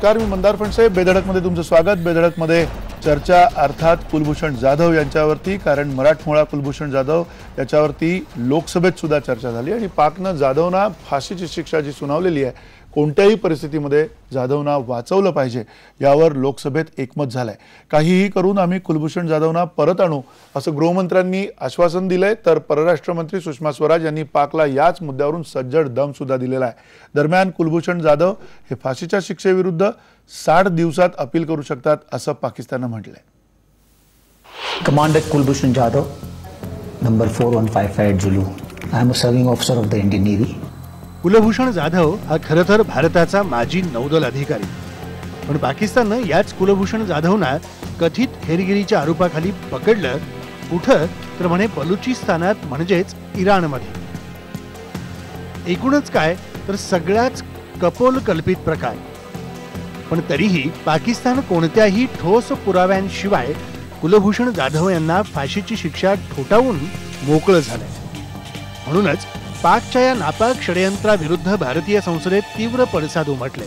नमस्कार, मी मंदार फणसे. बेधडकमध्ये तुमचं स्वागत. बेधडकमध्ये चर्चा अर्थात कुलभूषण जाधव यांच्यावरती, कारण मराठमोळा कुलभूषण जाधव याच्यावरती लोकसभेत सुद्धा चर्चा झाली आणि पाकनं जाधवना फाशीची शिक्षा जी सुनावलेली आहे, कोणत्याही परिस्थितीमध्ये जाधवना वाचवलं पाहिजे यावर लोकसभेत एकमत झालंय. काहीही करून आम्ही कुलभूषण जाधवना परत आणू असं गृहमंत्र्यांनी आश्वासन दिलंय, तर परराष्ट्र मंत्री सुषमा स्वराज यांनी पाकला याच मुद्द्यावरून सज्जड दम सुद्धा दिलेला आहे. दरम्यान कुलभूषण जाधव हे फाशीच्या शिक्षेविरुद्ध 60 दिवसात अपील करू शकतात असं पाकिस्ताननं म्हटलंय. Commander Kulbhushan Jadhav, number 4155 Zulu. I am a serving officer of the Indian Navy. Kulbhushan Jadhav हा खरं तर भारताचा माजी नौदल अधिकारी, पण पाकिस्ताननं याच कुलभूषण जाधवना कथित हेरगिरीच्या आरोपाखाली पकडलं. कुठं तर म्हणे बलुचिस्तानात म्हणजेच इराणमध्ये. एकूणच काय तर सगळ्याच कपोल कल्पित प्रकार. पण तरीही पाकिस्तान कोणत्याही ठोस पुराव्यांशिवाय कुलभूषण जाधव यांना फाशीची शिक्षा ठोठावून मोकळं झालंय. म्हणूनच पाकच्या या नापाक षडयंत्राविरुद्ध भारतीय संसदेत तीव्र पडसाद उमटले.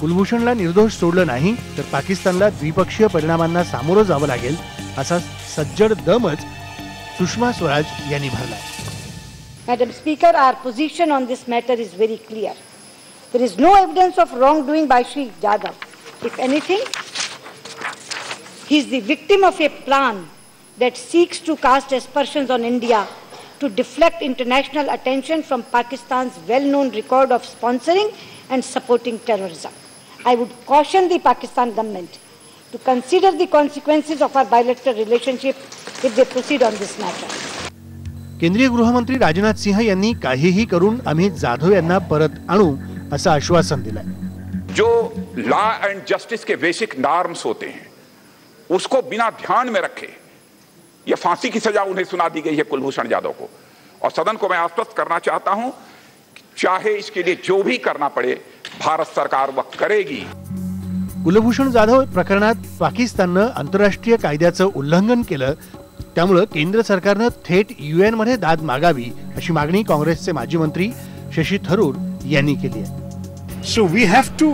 कुलभूषणला निर्दोष सोडलं नाही तर पाकिस्तानला द्विपक्षीय परिणामांना सामोरं जावं लागेल असा सज्जड दमच सुषमा स्वराज यांनी भरला. Madam Speaker, our position on this matter is very clear. There is no evidence of wrongdoing by Shri Jadhav. If anything, he is the victim of a plan that seeks to cast aspersions on India to deflect international attention from Pakistan's well-known record of sponsoring and supporting terrorism. I would caution the Pakistan government to consider the consequences of our bilateral relationship if they proceed on this matter. केंद्रीय गृहमंत्री राजनाथ सिंह यांनी काहीही करून आम्ही जाधव यांना परत आणू असं आश्वासन दिलंय. जो लॉ एंड जस्टिस के बेसिक नॉर्म्स होते हैं उसको बिना ध्यान में रखे यह फांसी की सजा उन्हें सुना दी गई है कुलभूषण जाधव को. और सदन को मैं आश्वस्त करना चाहता हूं, चाहे इसके लिए जो भी करना पड़े भारत सरकार वह करेगी. कुलभूषण जाधव प्रकरणात पाकिस्ताननं आंतरराष्ट्रीय कायद्याचं उल्लंघन केलं, त्यामुळे केंद्र सरकारनं थेट UN मध्ये दाद मागावी अशी मागणी काँग्रेसचे माजी मंत्री शशी थरूर यांनी केली आहे. So we have to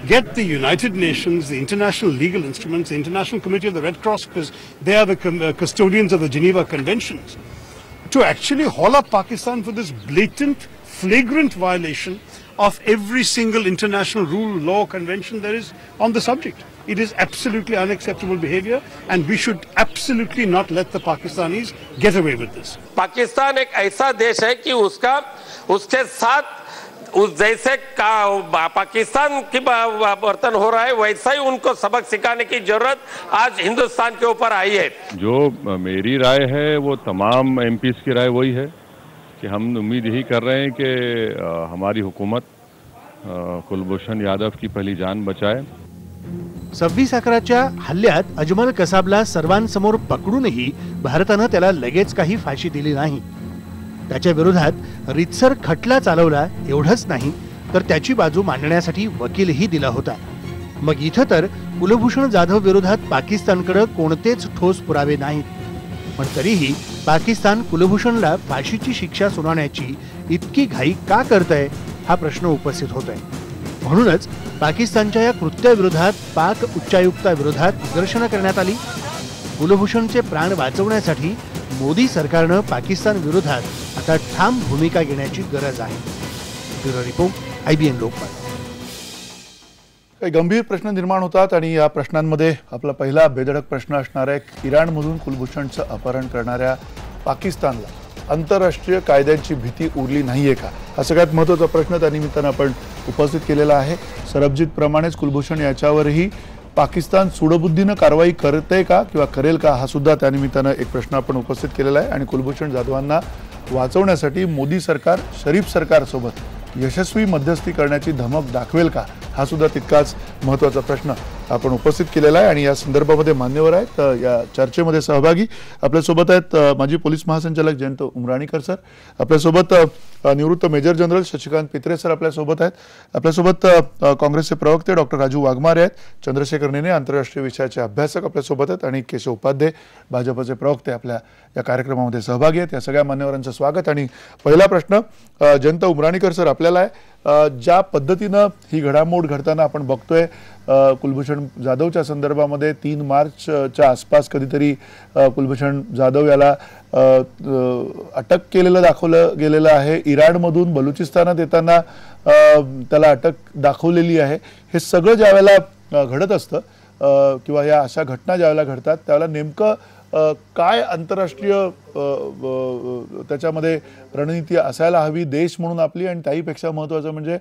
get the United Nations, the international legal instruments, the International Committee of the Red Cross, because they are the custodians of the Geneva Conventions, to actually haul up Pakistan for this blatant, flagrant violation of every single international rule, law, convention there is on the subject. It is absolutely unacceptable behavior and we should absolutely not let the Pakistanis get away with this. Pakistan एक ऐसा देश है कि उसके साथ उस जैसे पाकिस्तान की बर्तन हो रहा है वैसा ही उनको सबक सिखाने की जरूरत आज हिंदुस्तान के ऊपर आई है. जो मेरी राय है वो तमाम MPs की राय वही है कि हम उम्मीद यही कर रहे हैं कि हमारी हुकूमत कुलभूषण यादव की पहली जान बचाए. 26 अकराच्या हल्ल्यात अजमल कसाबला सर्वांसमोर पकडूनही भारतानं त्याला लगेच काही फाशी दिली नाही. त्याच्या विरोधात रितसर खटला चालवला. एवढंच नाही तर त्याची बाजू मांडण्यासाठी वकीलही दिला होता. मग इथं तर कुलभूषण जाधव विरोधात पाकिस्तानकडे कोणतेच ठोस पुरावे नाहीत, पण तरीही पाकिस्तान कुलभूषणला फाशीची शिक्षा सुनावण्याची इतकी घाई का करतंय हा प्रश्न उपस्थित होतोय. म्हणूनच पाकिस्तानच्या या कृत्याविरोधात पाक उच्चायुक्ताविरोधात निदर्शनं करण्यात आली. कुलभूषणचे प्राण वाचवण्यासाठी मोदी सरकारनं पाकिस्तान विरोधात आता ठाम भूमिका घेण्याची गरज आहे. Bureau report, IBN Lokmat. काही गंभीर प्रश्न निर्माण होतात आणि या प्रश्नांमध्ये आपला पहिला बेधडक प्रश्न असणार आहे, इराणमधून कुलभूषणचं अपहरण करणाऱ्या पाकिस्तानला आंतरराष्ट्रीय कायद्यांची भीती उरली नाहीये का? हा सगळ्यात महत्त्वाचा प्रश्न त्या निमित्तानं आपण उपस्थित केलेला आहे. सरबजीत प्रमाणेच कुलभूषण याच्यावरही पाकिस्तान सूडबुद्धीनं कारवाई करते का किंवा करेल का, हा सुद्धा त्या निमित्तानं एक प्रश्न आपण उपस्थित केलेला आहे. आणि कुलभूषण जाधवांना वाचवण्यासाठी मोदी सरकार शरीफ सरकारसोबत यशस्वी मध्यस्थी करण्याची धमक दाखवेल का, हा सुद्धा तितकाच महत्त्वाचा प्रश्न आपण उपस्थित केलेला आहे. आणि या संदर्भामध्ये मान्यवर आहेत या चर्चेमध्ये सहभागी आपल्यासोबत आहेत माजी पोलीस महासंचालक जयंत उमराणीकर सर, आपल्यासोबत निवृत्त मेजर जनरल शशिकांत पित्रे सर आपल्यासोबत आहेत, आपल्यासोबत काँग्रेसचे प्रवक्ते डॉक्टर राजू वाघमारे आहेत, चंद्रशेखर नेने आंतरराष्ट्रीय विषयाचे अभ्यासक आपल्यासोबत आहेत आणि केशव उपाध्ये भाजपचे प्रवक्ते आपल्या या कार्यक्रमामध्ये सहभागी आहेत. या सगळ्या मान्यवरांचं स्वागत. आणि पहिला प्रश्न जयंत उमराणीकर सर आपल्याला आहे, ज्या पद्धतीनं ही घडामोड घडताना आपण बघतोय कुलभूषण जाधवच्या संदर्भामध्ये 3 मार्चच्या आसपास कधीतरी कुलभूषण जाधव याला अटक केलेलं दाखवलं गेलेलं आहे. इराणमधून बलुचिस्तानात येताना त्याला अटक दाखवलेली आहे. हे सगळं ज्यावेळेला घडत असतं किंवा या अशा घटना ज्यावेळेला घडतात त्यावेळेला नेमकं काय आंतरराष्ट्रीय त्याच्यामध्ये रणनीती असायला हवी देश म्हणून आपली, आणि त्याहीपेक्षा महत्त्वाचं म्हणजे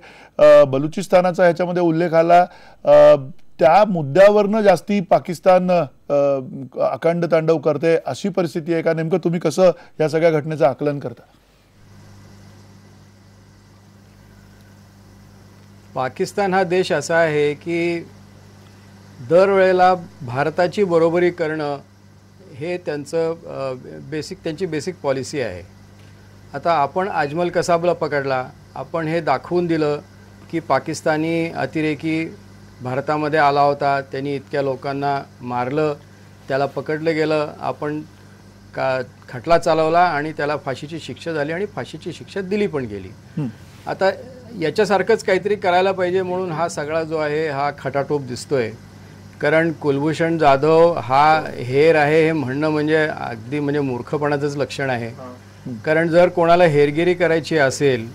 बलुचिस्तानाचा ह्याच्यामध्ये उल्लेख आला, त्या मुद्द्यावरनं जास्ती पाकिस्तान अखंड तांडव करते अशी परिस्थिती आहे का? नेमकं तुम्ही कसं या सगळ्या घटनेचं आकलन करता? पाकिस्तान हा देश असा आहे की दरवेळेला भारताची बरोबरी करणं हे त्यांची बेसिक पॉलिसी आहे. आता आपण अजमल कसाबला पकडला, आपण हे दाखवून दिलं की पाकिस्तानी अतिरेकी भारतामध्ये आला होता, त्यांनी इतक्या लोकांना मारलं, त्याला पकडलं गेलं, आपण खटला चालवला आणि त्याला फाशीची शिक्षा झाली आणि फाशीची शिक्षा दिली पण गेली. आता याच्यासारखंच काहीतरी करायला पाहिजे म्हणून हा सगळा जो आहे हा खटाटोप दिसतोय. कारण कुलभूषण जाधव हा हेर आहे हे म्हणणं म्हणजे अगदी म्हणजे मूर्खपणाचंच लक्षण आहे. कारण जर कोणाला हेरगिरी करायची असेल,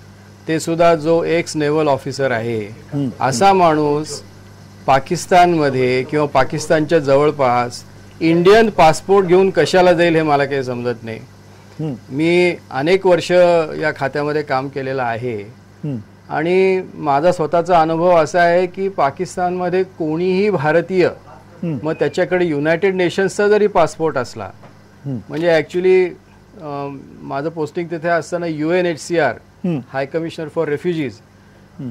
ते सुद्धा जो एक्स नेव्हल ऑफिसर आहे असा माणूस पाकिस्तानमध्ये किंवा पाकिस्तानच्या जवळपास इंडियन पासपोर्ट घेऊन कशाला जाईल हे मला काही समजत नाही. मी अनेक वर्ष या खात्यामध्ये काम केलेलं आहे आणि माझा स्वतःचा अनुभव असा आहे की पाकिस्तानमध्ये कोणीही भारतीय, मग त्याच्याकडे युनायटेड नेशन्सचा जरी पासपोर्ट असला, म्हणजे ॲक्च्युली माझं पोस्टिंग तिथे असताना UNHCR high commissioner for refugees,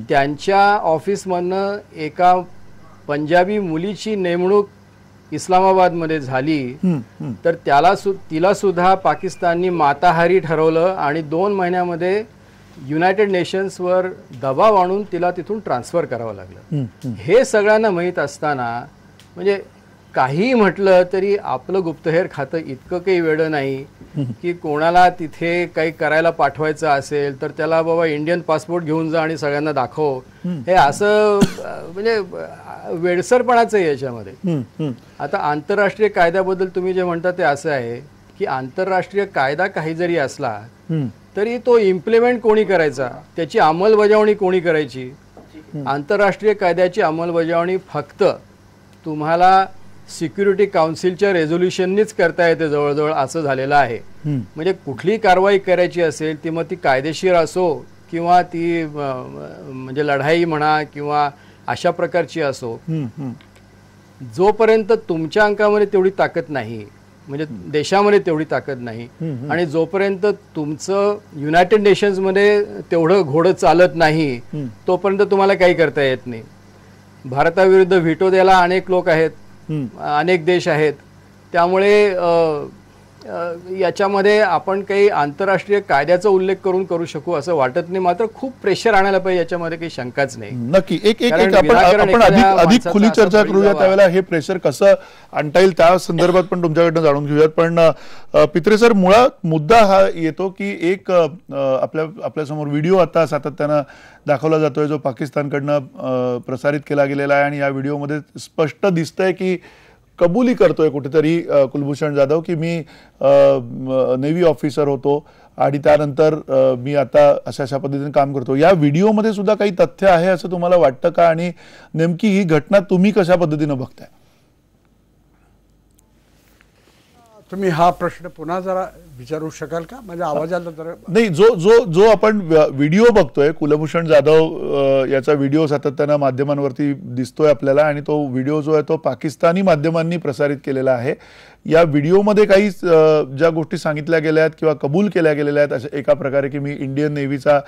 त्यांच्या ऑफिसमधनं एका पंजाबी मुलीची नेमणूक इस्लामाबादमध्ये झाली तर तिला सुद्धा पाकिस्ताननी माताहारी ठरवलं आणि 2 महिन्यामध्ये युनायटेड नेशन्सवर दबाव आणून तिला तिथून ट्रान्सफर करावं लागलं. हे सगळ्यांना माहीत असताना म्हणजे काही म्हटलं तरी आपलं गुप्तहेर खातं इतकं काही वेळं नाही की कोणाला तिथे काही करायला पाठवायचं असेल तर त्याला बाबा इंडियन पासपोर्ट घेऊन जा आणि सगळ्यांना दाखव, हे असं म्हणजे वेडसरपणाचं आहे याच्यामध्ये. आता आंतरराष्ट्रीय कायद्याबद्दल तुम्ही जे म्हणता ते असं आहे की आंतरराष्ट्रीय कायदा काही जरी असला तरी तो इम्प्लिमेंट कोणी करायचा, त्याची अंमलबजावणी कोणी करायची? आंतरराष्ट्रीय कायद्याची अंमलबजावणी फक्त तुम्हाला सिक्युरिटी काउन्सिलच्या रेझोल्युशननीच करता येते जवळजवळ असं झालेलं आहे. म्हणजे कुठली कारवाई करायची असेल ती मग ती कायदेशीर असो किंवा ती म्हणजे लढाई म्हणा किंवा अशा प्रकारची असो, जोपर्यंत तुमच्या अंकामध्ये तेवढी ताकद नाही, म्हणजे देशामध्ये तेवढी ताकद नाही आणि जोपर्यंत तुमचं युनायटेड नेशन्समध्ये तेवढं घोडं चालत नाही तोपर्यंत तुम्हाला काही करता येत नाही. भारताविरुद्ध व्हिटो द्यायला अनेक लोक आहेत, अनेक देश आहेत. त्यामुळे याच्यामध्ये आपण काही आंतरराष्ट्रीय कायद्याचा उल्लेख करू शकू असं वाटत नाही. मात्र खूप प्रेशर आणायला पाहिजे याच्यामध्ये काही शंकाच नाही. नक्की आपण अधिक खुली चर्चा करूया त्यावेळेला हे प्रेशर कसं आणता येईल त्या संदर्भात पण तुमच्याकडनं जाणून घेऊयात. पण पित्रे सर, मुळात मुद्दा हा येतो की एक आपल्यासमोर व्हिडिओ आता सातत्यानं दाखवला जातोय जो पाकिस्तानकडनं प्रसारित केला गेलेला आहे आणि या व्हिडिओमध्ये स्पष्ट दिसतंय की कबुली करतोय कुठेतरी कुलभूषण जाधव की मी नेव्ही ऑफिसर होतो आणि त्यानंतर मी आता अशा पद्धतीने काम करतो. या व्हिडिओमध्ये सुद्धा काही तथ्य आहे असं तुम्हाला वाटतं का आणि नेमकी ही घटना तुम्ही कशा पद्धतीने बघताय? तुम्ही हा प्रश्न पुन्हा जरा विचारू शकाल का? माझ्या आवाजाला जरा नाही, जो आपण व्हिडिओ बघतोय कुलभूषण जाधव याचा व्हिडिओ सातत्यानं माध्यमांवरती दिसतोय आपल्याला आणि तो व्हिडिओ जो आहे तो पाकिस्तानी माध्यमांनी प्रसारित केलेला आहे. या व्हिडिओमध्ये काही ज्या गोष्टी सांगितल्या गेल्या आहेत किंवा कबूल केल्या गेलेल्या आहेत अशा एका प्रकारे की मी इंडियन नेव्हीचा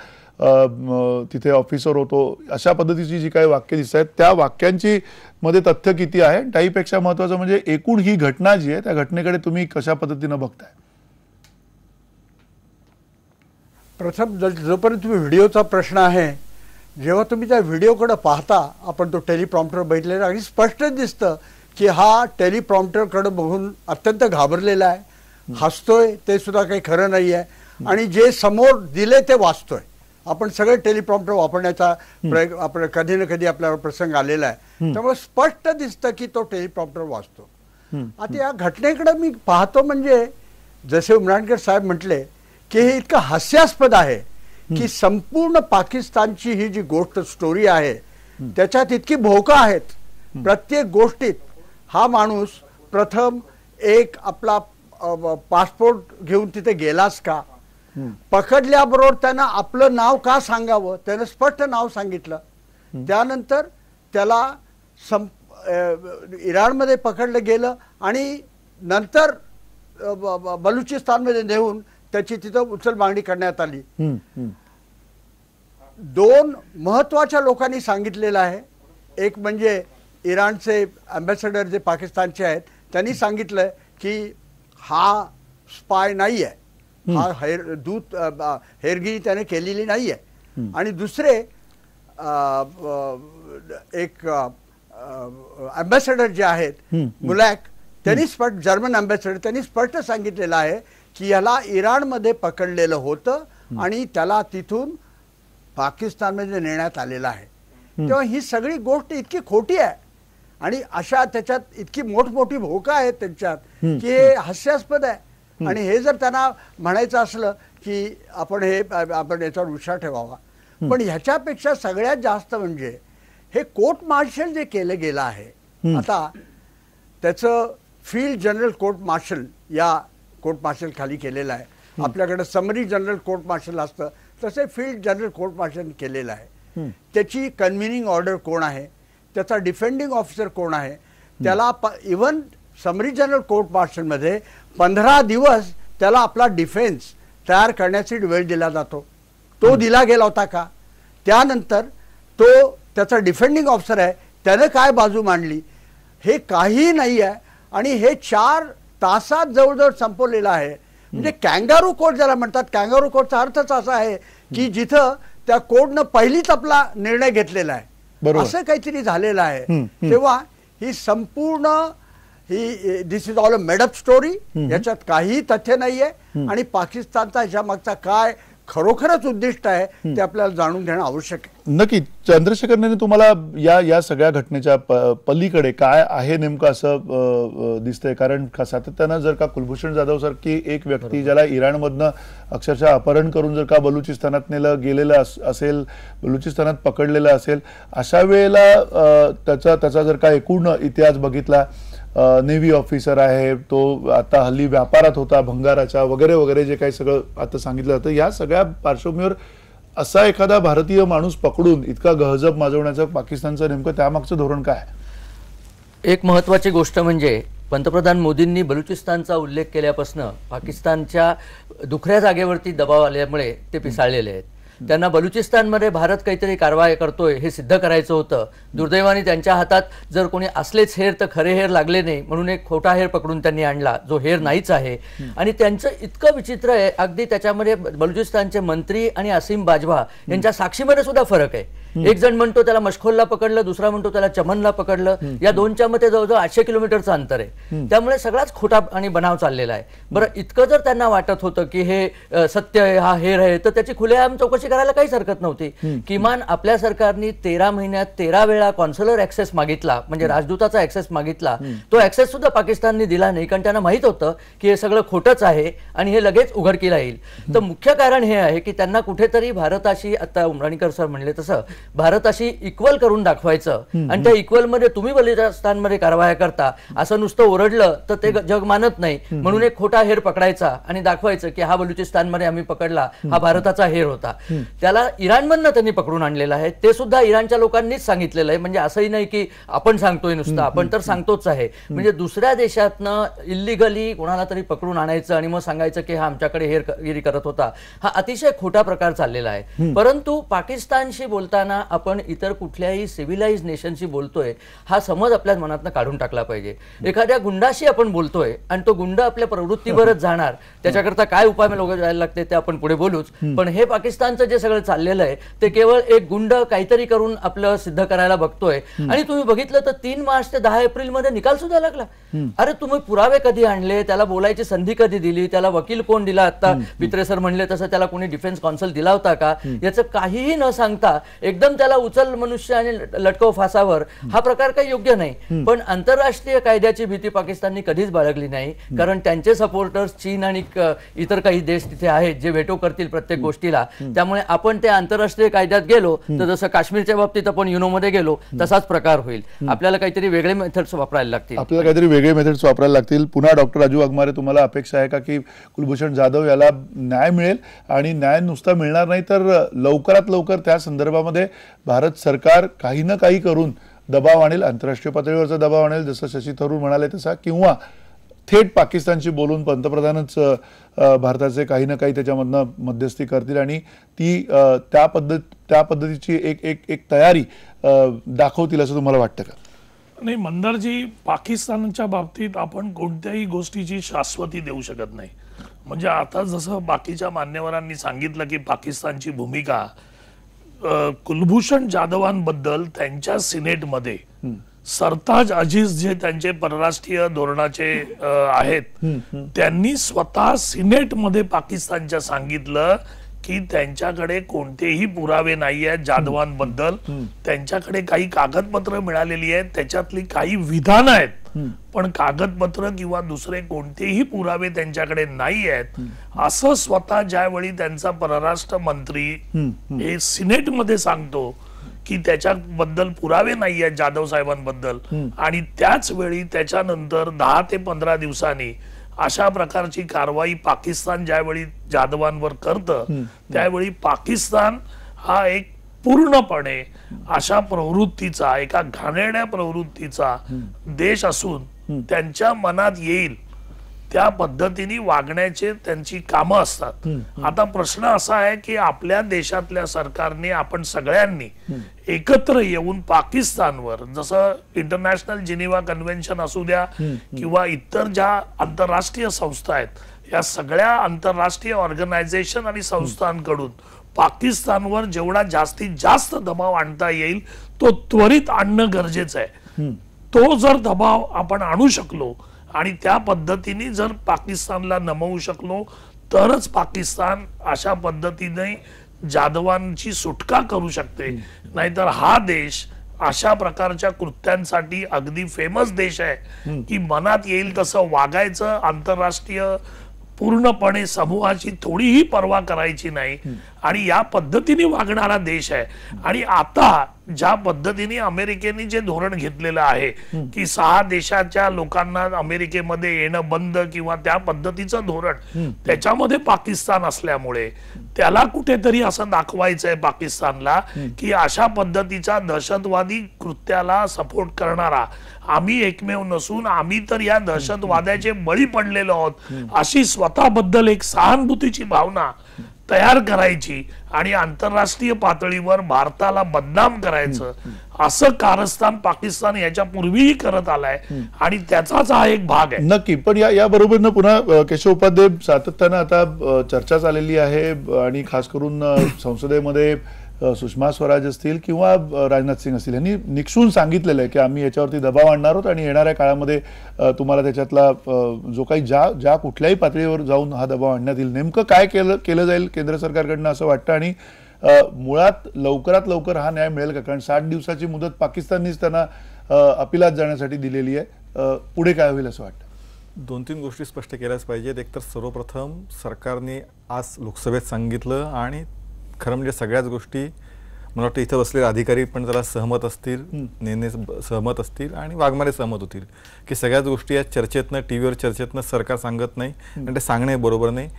तिथे ऑफिसर होतो, अशा पद्धतीची जी काही वाक्य दिसत आहेत त्या वाक्यांची मध्ये तथ्य किती आहे? त्याहीपेक्षा महत्त्वाचं म्हणजे एकूण ही घटना जी आहे त्या घटनेकडे तुम्ही कशा पद्धतीनं बघताय? प्रथम जोपर्यंत तुम्ही व्हिडिओचा प्रश्न आहे, जेव्हा तुम्ही त्या व्हिडिओकडे पाहता, आपण तो टेलिप्रॉम्प्टर बघितलेला आणि स्पष्ट दिसतं की हा टेलिप्रॉम्प्टरकडे बघून अत्यंत घाबरलेला आहे, हसतोय, ते सुद्धा काही खरं नाही आहे आणि जे समोर दिले ते वाचतोय. आपण सगळे टेलिप्रॉम्प्टर वापरण्याचा प्रयोग आपण कधी ना कधी आपल्यावर प्रसंग आलेला आहे, त्यामुळे स्पष्ट दिसतं की तो टेलिप्रॉम्प्टर वाचतो. आता या घटनेकडे मी पाहतो म्हणजे जसे उमराणकर साहेब म्हटले की हे इतकं हास्यास्पद आहे की संपूर्ण पाकिस्तानची ही जी गोष्ट स्टोरी आहे त्याच्यात इतकी भोका आहेत. प्रत्येक गोष्टीत हा माणूस प्रथम एक आपला पासपोर्ट घेऊन तिथे गेलास का, पकडल्याबरोबर त्यानं आपलं नाव का सांगावं, त्यानं स्पष्ट नाव सांगितलं. त्यानंतर त्याला इराणमध्ये पकडलं गेलं आणि नंतर बलुचिस्तानमध्ये नेऊन त्याची तिथं उचल मागणी करण्यात आली. दोन महत्वाच्या लोकांनी सांगितलेलं आहे. एक म्हणजे इराणचे अँबॅसेडर जे पाकिस्तानचे आहेत त्यांनी सांगितलं की हा स्पाय नाही आहे, हा हेरगिरी त्याने केलेली नाही आहे. आणि दुसरे एक अँबॅसेडर जे आहेत मुलॅक, त्यांनी स्पष्ट, जर्मन अँबॅसेडर, त्यांनी स्पष्ट सांगितलेलं आहे की याला इराणमध्ये पकडलेलं होतं आणि त्याला तिथून पाकिस्तानमध्ये नेण्यात आलेलं आहे. तेव्हा ही सगळी गोष्ट इतकी खोटी आहे आणि अशा त्याच्यात इतकी मोठमोठी भोका आहेत त्यांच्यात की हे हास्यास्पद आहे. आणि हे जर त्यांना म्हणायचं असलं की आपण याच्यावर विश्वास ठेवावा, पण ह्याच्यापेक्षा सगळ्यात जास्त म्हणजे हे कोर्ट मार्शल जे केलं गेलं आहे, आता त्याचं फील्ड जनरल कोर्ट मार्शल या कोर्ट मार्शल खाली केलेलं आहे. आपल्याकडे समरी जनरल कोर्ट मार्शल असतं तसे फील्ड जनरल कोर्ट मार्शल केलेलं आहे. त्याची कन्व्हिनिंग ऑर्डर कोण आहे, त्याचा डिफेंडिंग ऑफिसर कोण आहे, त्याला इव्हन समरी जनरल कोर्ट मार्शलमध्ये 15 दिवस त्याला आपला डिफेन्स तयार करण्याची वेळ दिला जातो. तो दिला गेला होता का? त्यानंतर तो त्याचा डिफेंडिंग ऑफिसर आहे त्याने काय बाजू मांडली हे काही नाही आहे आणि हे 4 तासात जवळजवळ संपवलेलं आहे. म्हणजे कॅंगारू कोर्ट ज्याला म्हणतात, कॅंगारू कोर्टचा अर्थच असा आहे की जिथं त्या कोर्टनं पहिलीच आपला निर्णय घेतलेला आहे, असं काहीतरी झालेलं आहे. तेव्हा ही संपूर्ण ही this is all a made up story, याच्यात काही तथ्य नाहीये आणि पाकिस्तानचा ह्याच्या मागचा काय खरोखरच उद्दिष्ट आहे ते आपल्याला जाणून घेणं आवश्यक आहे. नक्की. चंद्रशेखर, तुम्हाला या सगळ्या घटनेच्या पलीकडे काय आहे नेमकं असं दिसतंय? कारण सातत्यानं जर का कुलभूषण जाधव सारखी एक व्यक्ती ज्याला इराणमधनं अक्षरशः अपहरण करून जर का बलुचिस्तानात नेलं गेलेलं असेल, बलुचिस्तानात पकडलेलं असेल, अशा वेळेला त्याचा जर का एकूण इतिहास बघितला, नेव्ही ऑफिसर आहे, तो आता हल्ली व्यापारात होता भंगाराच्या वगैरे वगैरे जे काही सगळं आता सांगितलं जातं, या सगळ्या पार्श्वभूमीवर असा एखादा भारतीय माणूस पकडून इतका गहजब माजवण्याचं पाकिस्तानचं नेमकं त्यामागचं धोरण काय? एक महत्त्वाची गोष्ट म्हणजे पंतप्रधान मोदींनी बलुचिस्तानचा उल्लेख केल्यापासून पाकिस्तानच्या दुसऱ्या जागेवरती दबाव आल्यामुळे ते पिसाळलेले आहेत. त्यांना बलुचिस्तानमध्ये भारत काहीतरी कारवाई करतोय हे सिद्ध करायचं होतं. दुर्दैवाने त्यांच्या हातात जर कोणी असलेच हेर तर खरे हेर लागले नाही म्हणून एक खोटा हेर पकडून त्यांनी आणला जो हेर नाहीच आहे. आणि त्यांचं इतकं विचित्र आहे, अगदी त्याच्यामध्ये बलुचिस्तानचे मंत्री आणि असीम बाजवा यांच्या साक्षीमध्ये सुद्धा फरक आहे. एक जण म्हणतो त्याला मशखोलला पकडलं, दुसरा म्हणतो त्याला चमनला पकडलं. या दोनच्या मध्ये जवळजवळ 800 किलोमीटरचं अंतर आहे. त्यामुळे सगळाच खोटा आणि बनाव चाललेला आहे. बरं, इतकं जर त्यांना वाटत होतं की हे सत्य आहे, हा हेर आहे, तर त्याची खुलेआम चौकशी करायला काहीच हरकत नव्हती. किमान आपल्या सरकारने 13 महिन्यात 13 वेळा कॉन्सुलर ऍक्सेस मागितला, म्हणजे राजदूताचा ऍक्सेस मागितला. तो ऍक्सेस सुद्धा पाकिस्तानने दिला नाही, कारण त्यांना माहित होतं की हे सगळं खोटंच आहे आणि हे लगेच उघडकीला येईल. तर मुख्य कारण हे आहे की त्यांना कुठेतरी भारताशी, आता उमराणीकर सर म्हणले तसं, भारताशी इक्वल करून दाखवायचं आणि त्या इक्वल मध्ये तुम्ही बलुचिस्तानमध्ये कारवाया करता असं नुसतं ओरडलं तर ते जग मानत नाही. म्हणून एक खोटा हेर पकडायचा आणि दाखवायचं की हा बलुचिस्तानमध्ये आम्ही पकडला, हा भारताचा हेर होता. त्याला इराणमधनं त्यांनी पकडून आणलेला आहे. ते सुद्धा इराणच्या लोकांनीच सांगितलेलं आहे. म्हणजे असंही नाही की आपण सांगतोय नुसतं, आपण तर सांगतोच आहे. म्हणजे दुसऱ्या देशातनं इल्लिगली कोणाला तरी पकडून आणायचं आणि मग सांगायचं की हा आमच्याकडे हेरगिरी करत होता, हा अतिशय खोटा प्रकार चाललेला आहे. परंतु पाकिस्तानशी बोलताना आपण इतर कुठल्याही सिव्हिलाइज नेशनशी बोलतोय हा समज आपल्या मनातनं काढून टाकला पाहिजे. एखाद्या गुंडाशी आपण बोलतोय आणि तो गुंड आपल्या प्रवृत्तीवरच जाणार, त्याच्याकरता काय उपाय लोक जायला लागते ते आपण पुढे बोलूच. पण हे पाकिस्तानचं पद्धतीचं जे सगळं चाललेलं आहे ते केवळ एक गुंड काहीतरी करून आपलं सिद्ध करायला बघतोय. आणि तुम्ही बघितलं तर 3 मार्च ते 10 एप्रिल मध्ये निकाल सुद्धा लागला. अरे तुम्ही पुरावे कधी आणले, त्याला बोलायची संधी कधी दिली, त्याला वकील कोण दिला, आता पित्रे सर म्हणले तसं त्याला कोणी डिफेन्स काउन्सिल दिला होता का, याचं काहीही न सांगता एकदम त्याला उचल मनुष्य आणि लटकव फासावर हा प्रकार काही योग्य नाही. पण आंतरराष्ट्रीय कायद्याची भीती पाकिस्तानने कधीच बाळगली नाही, कारण त्यांचे सपोर्टर्स चीन आणि इतर काही देश तिथे आहेत जे व्हेटो करतील प्रत्येक गोष्टीला. त्यामुळे आपण त्या आंतरराष्ट्रीय कायद्यात गेलो तर जसं काश्मीरच्या बाबतीत आपण युनोमध्ये गेलो तसाच प्रकार होईल. आपल्याला काहीतरी वेगळे मेथड्स वापरायला लागतील, आपल्याला काहीतरी वेगळे मेथड्स वापरायला लागतील. पुन्हा डॉक्टर राजू वाघमारे, तुम्हाला अपेक्षा आहे का की कुलभूषण जाधव याला न्याय मिळेल, आणि न्याय नुसता मिळणार नाही तर लवकरात लवकर त्या संदर्भामध्ये भारत सरकार काही ना काही करून दबाव आणेल, आंतरराष्ट्रीय पातळीवरचा दबाव आणेल जसं शशी थरूर म्हणाले तसा, किंवा थेट पाकिस्तानशी बोलून पंतप्रधानच भारताचे काही ना काही त्याच्यामधनं मध्यस्थी करतील आणि ती त्या पद्धतीची एक तयारी दाखवतील असं तुम्हाला वाटतं का? नाही मंदारजी, पाकिस्तानच्या बाबतीत आपण कोणत्याही गोष्टीची शाश्वती देऊ शकत नाही. म्हणजे आता जसं बाकीच्या मान्यवरांनी सांगितलं की पाकिस्तानची भूमिका कुलभूषण जाधवांबद्दल त्यांच्या सिनेटमध्ये सरताज अजीज जे त्यांचे परराष्ट्रीय धोरणाचे आहेत त्यांनी स्वतः सिनेटमध्ये पाकिस्तानच्या सांगितलं की त्यांच्याकडे कोणतेही पुरावे नाही आहेत जाधवांबद्दल. त्यांच्याकडे काही कागदपत्र मिळालेली आहेत, त्याच्यातली काही विधान आहेत, पण कागदपत्र किंवा दुसरे कोणतेही पुरावे त्यांच्याकडे नाही आहेत, असं स्वतः ज्यावेळी त्यांचा परराष्ट्र मंत्री हे सिनेटमध्ये सांगतो की त्याच्याबद्दल पुरावे नाही आहेत जाधव साहेबांबद्दल, आणि त्याच वेळी त्याच्यानंतर 10 ते 15 दिवसांनी अशा प्रकारची कारवाई पाकिस्तान ज्यावेळी जाधवांवर करतं त्यावेळी पाकिस्तान हा एक पूर्णपणे अशा प्रवृत्तीचा, एका घाणेरड्या प्रवृत्तीचा देश असून त्यांच्या मनात येईल त्या पद्धतीने वागण्याचे त्यांची कामं असतात. आता प्रश्न असा आहे की आपल्या देशातल्या सरकारने, आपण सगळ्यांनी एकत्र येऊन पाकिस्तानवर, जसं इंटरनॅशनल जिनिव्हा कन्व्हेन्शन असू द्या किंवा इतर ज्या आंतरराष्ट्रीय संस्था आहेत, या सगळ्या आंतरराष्ट्रीय ऑर्गनायझेशन आणि संस्थांकडून पाकिस्तानवर जेवढा जास्तीत जास्त दबाव आणता येईल तो त्वरित आणणं गरजेचं आहे. तो जर दबाव आपण आणू शकलो आणि त्या पद्धतीने जर पाकिस्तानला नमवू शकलो तरच पाकिस्तान अशा पद्धतीने जाधवांची सुटका करू शकते. नाहीतर हा देश अशा प्रकारच्या कृत्यांसाठी अगदी फेमस देश आहे की मनात येईल तसं वागायचं, आंतरराष्ट्रीय पूर्णपणे समूहाची थोडीही पर्वा करायची नाही, आणि या पद्धतीने वागणारा देश आहे. आणि आता ज्या पद्धतीने अमेरिकेने जे धोरण घेतलेलं आहे की 6 देशाच्या लोकांना अमेरिकेमध्ये येणं बंद किंवा त्या पद्धतीचं धोरण, त्याच्यामध्ये पाकिस्तान असल्यामुळे त्याला कुठेतरी असं दाखवायचं आहे पाकिस्तानला की अशा पद्धतीच्या दहशतवादी कृत्याला सपोर्ट करणारा आम्ही एकमेव नसून आम्ही तर या दहशतवाद्याचे बळी पडलेलो आहोत, अशी स्वतःबद्दल एक सहानुभूतीची भावना तयार करायची आणि आंतरराष्ट्रीय पातळीवर भारताला बदनाम करायचं, असं कारस्थान पाकिस्तान याच्या पूर्वीही करत आलाय आणि त्याचाच हा एक भाग आहे. नक्की. पण या बरोबरनं पुन्हा केशव उपाध्ये सातत्यानं आता चर्चा चाललेली आहे आणि खास करून संसदेमध्ये सुषमा स्वराज असतील किंवा राजनाथ सिंग असतील यांनी निक्षून सांगितलेलं आहे की आम्ही याच्यावरती दबाव आणणार आहोत आणि येणाऱ्या काळामध्ये तुम्हाला त्याच्यातला जो काही ज्या कुठल्याही पातळीवर जाऊन हा दबाव आणण्यात येईल. नेमकं काय केलं जाईल केंद्र सरकारकडनं असं वाटतं, आणि मुळात लवकरात लवकर हा न्याय मिळेल का? कारण 60 दिवसाची मुदत पाकिस्ताननीच त्यांना अपिलात जाण्यासाठी दिलेली आहे. पुढे काय होईल असं वाटतं? 2-3 गोष्टी स्पष्ट केल्याच पाहिजेत. एकतर सर्वप्रथम सरकारने आज लोकसभेत सांगितलं आणि खरं म्हणजे सगळ्याच गोष्टी मला वाटतं इथं बसलेले अधिकारी पण जरा सहमत असतील, नेने सहमत असतील आणि वाघमारे सहमत होतील की सगळ्याच गोष्टी या चर्चेतनं, टी व्हीवर चर्चेतनं सरकार सांगत नाही आणि ते सांगणे बरोबर नाही.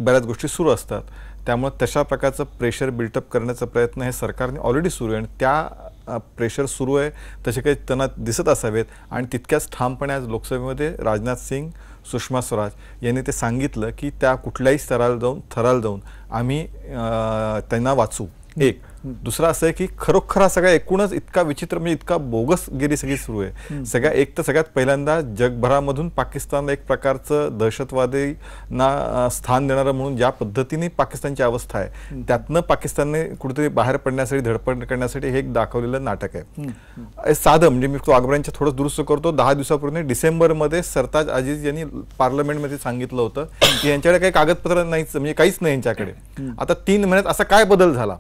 बऱ्याच गोष्टी सुरू असतात. त्यामुळे तशा प्रकारचं प्रेशर बिल्टअप करण्याचा प्रयत्न हे सरकारने ऑलरेडी सुरू आहे आणि त्या प्रेशर सुरू आहे तसे काही त्यांना दिसत असावेत. आणि तितक्याच ठामपणे आज लोकसभेमध्ये राजनाथ सिंग, सुषमा स्वराज यांनी ते सांगितलं की त्या कुठल्याही थराला जाऊन आम्ही त्यांना वाचू. एक दुसरा असं आहे की खरोखर हा सगळा एकूणच इतका विचित्र म्हणजे इतका बोगसगिरी सगळी सुरू आहे. सगळ्यात पहिल्यांदा जगभरामधून पाकिस्तानला एक प्रकारचं दहशतवादींना स्थान देणारं म्हणून ज्या पद्धतीने पाकिस्तानची अवस्था आहे त्यातनं पाकिस्तानने कुठेतरी बाहेर पडण्यासाठी धडपड करण्यासाठी हे एक दाखवलेलं नाटक आहे. साधं म्हणजे मी तो अकबरांच्या थोडं दुरुस्त करतो. 10 दिवसापूर्वी डिसेंबरमध्ये सरताज अजीज यांनी पार्लमेंटमध्ये सांगितलं होतं की यांच्याकडे काही कागदपत्र नाहीच, म्हणजे काहीच नाही यांच्याकडे. आता 3 महिन्यात असा काय बदल झाला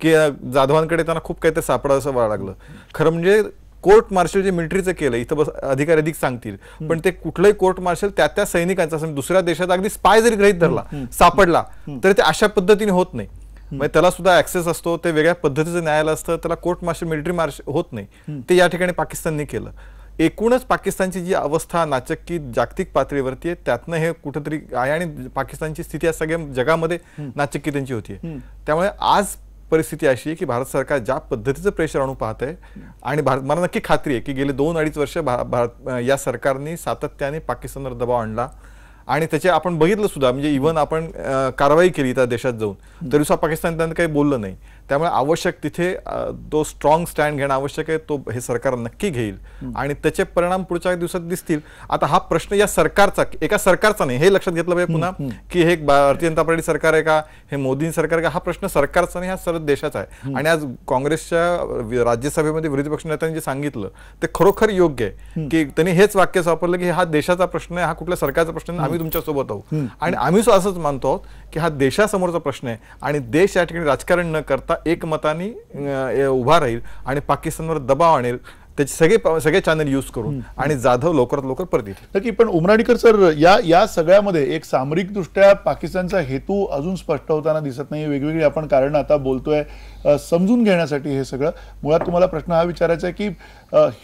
की जाधवांकडे त्यांना खूप काहीतरी सापडा असं व्हायला लागलं. खरं म्हणजे कोर्ट मार्शल जे मिलिटरीचं केलं इथं बस अधिकारी अधिक सांगतील, पण ते कुठलंही कोर्ट मार्शल त्या सैनिकांचा दुसऱ्या देशात अगदी स्पाय जरी गृहीत धरला सापडला तर ते अशा पद्धतीने होत नाही. म्हणजे त्याला सुद्धा ऍक्सेस असतो, ते वेगळ्या पद्धतीचं न्यायालय असतं, त्याला कोर्ट मार्शल मिलिटरी मार्शल होत नाही. ते या ठिकाणी पाकिस्तानने केलं. एकूणच पाकिस्तानची जी अवस्था नाचक्की जागतिक पातळीवरती आहे त्यातनं हे कुठेतरी आहे आणि पाकिस्तानची स्थिती आज सगळ्या जगामध्ये नाचक्की त्यांची होतीये. त्यामुळे आज परिस्थिती अशी आहे की भारत सरकार ज्या पद्धतीचं प्रेशर आणू पाहत आहे आणि मला नक्की खात्री आहे की गेले 2-2.5 वर्ष या सरकारने सातत्याने पाकिस्तानवर दबाव आणला आणि त्याचे आपण बघितलं सुद्धा. म्हणजे इव्हन आपण कारवाई केली त्या देशात जाऊन तरी सुद्धा पाकिस्तान त्यांना काही बोललं नाही. त्यामुळे आवश्यक तिथे तो स्ट्रॉंग स्टँड घेणं आवश्यक आहे, तो हे सरकार नक्की घेईल आणि त्याचे परिणाम पुढच्या दिवसात दिसतील. आता हा प्रश्न या सरकारचा एका सरकारचा नाही, हे लक्षात घेतलं पाहिजे पुन्हा की हे भारतीय जनता पार्टी सरकार आहे का, हे मोदी सरकार आहे का, हा प्रश्न सरकारचा नाही, हा सर्व देशाचा आहे. आणि आज काँग्रेसच्या राज्यसभेमध्ये विरोधी पक्ष नेत्यांनी जे सांगितलं ते खरोखर योग्य आहे की त्यांनी हेच वाक्य वापरलं की हा देशाचा प्रश्न आहे, हा कुठल्या सरकारचा प्रश्न नाही, आम्ही तुमच्या सोबत आहोत. आणि आम्ही असंच मानतो आहोत की हा देशासमोरचा प्रश्न आहे आणि देश या ठिकाणी राजकारण न करता एकमताने उभा राहील आणि पाकिस्तानवर दबाव आणेल त्याचे सगळे चॅनल यूज करून आणि जाधव लवकरात लवकर परत येतील. नक्की. पण उमराणीकर सर, या सगळ्यामध्ये एक सामरिकदृष्ट्या पाकिस्तानचा हेतू अजून स्पष्ट होताना दिसत नाही. वेगवेगळी आपण कारण आता बोलतोय समजून घेण्यासाठी. हे सगळं मुळात तुम्हाला प्रश्न हा विचारायचा आहे की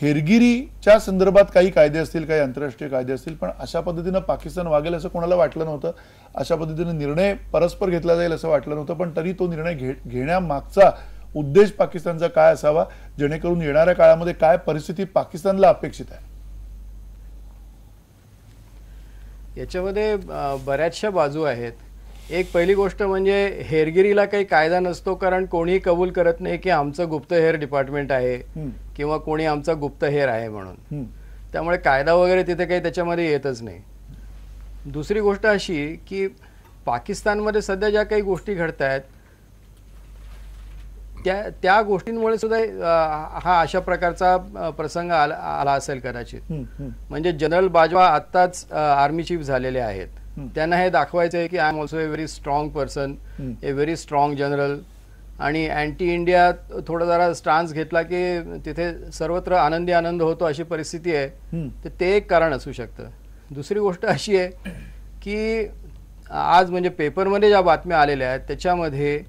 हेरगिरीच्या संदर्भात काही कायदे असतील, काही आंतरराष्ट्रीय कायदे असतील, पण अशा पद्धतीनं पाकिस्तान वागेल असं कोणाला वाटलं नव्हतं. अशा पद्धतीने निर्णय परस्पर घेतला जाईल असं वाटलं नव्हतं. पण तरी तो निर्णय घेण्यामागचा उद्देश पाकिस्तानचा काय असावा, जेणेकरून येणाऱ्या काळामध्ये काय परिस्थिती पाकिस्तानला अपेक्षित आहे? याच्यामध्ये बऱ्याचशा बाजू आहेत. एक पहिली गोष्ट म्हणजे हेरगिरीला काही कायदा नसतो, कारण कोणी कबूल करत नाही की आमचं गुप्तहेर डिपार्टमेंट आहे किंवा कोणी आमचा गुप्तहेर आहे म्हणून. त्यामुळे कायदा वगैरे तिथे काही त्याच्यामध्ये येतच नाही. दुसरी गोष्ट अशी की पाकिस्तानमध्ये सध्या ज्या काही गोष्टी घडत आहेत त्या गोष्टींमुळे सुद्धा हा अशा प्रकारचा प्रसंग आला असेल कदाचित. म्हणजे जनरल बाजवा आत्ताच आर्मी चीफ झालेले आहेत. त्यांना हे दाखवायचं आहे की I am also a very strong person, A very strong general. आणि अँटी इंडिया थोडा जरा स्टान्स घेतला की तिथे सर्वत्र आनंद होतो अशी परिस्थिती आहे. तर ते एक कारण असू शकतं. दुसरी गोष्ट अशी आहे की आज म्हणजे पेपरमध्ये ज्या बातम्या आलेल्या आहेत त्याच्यामध्ये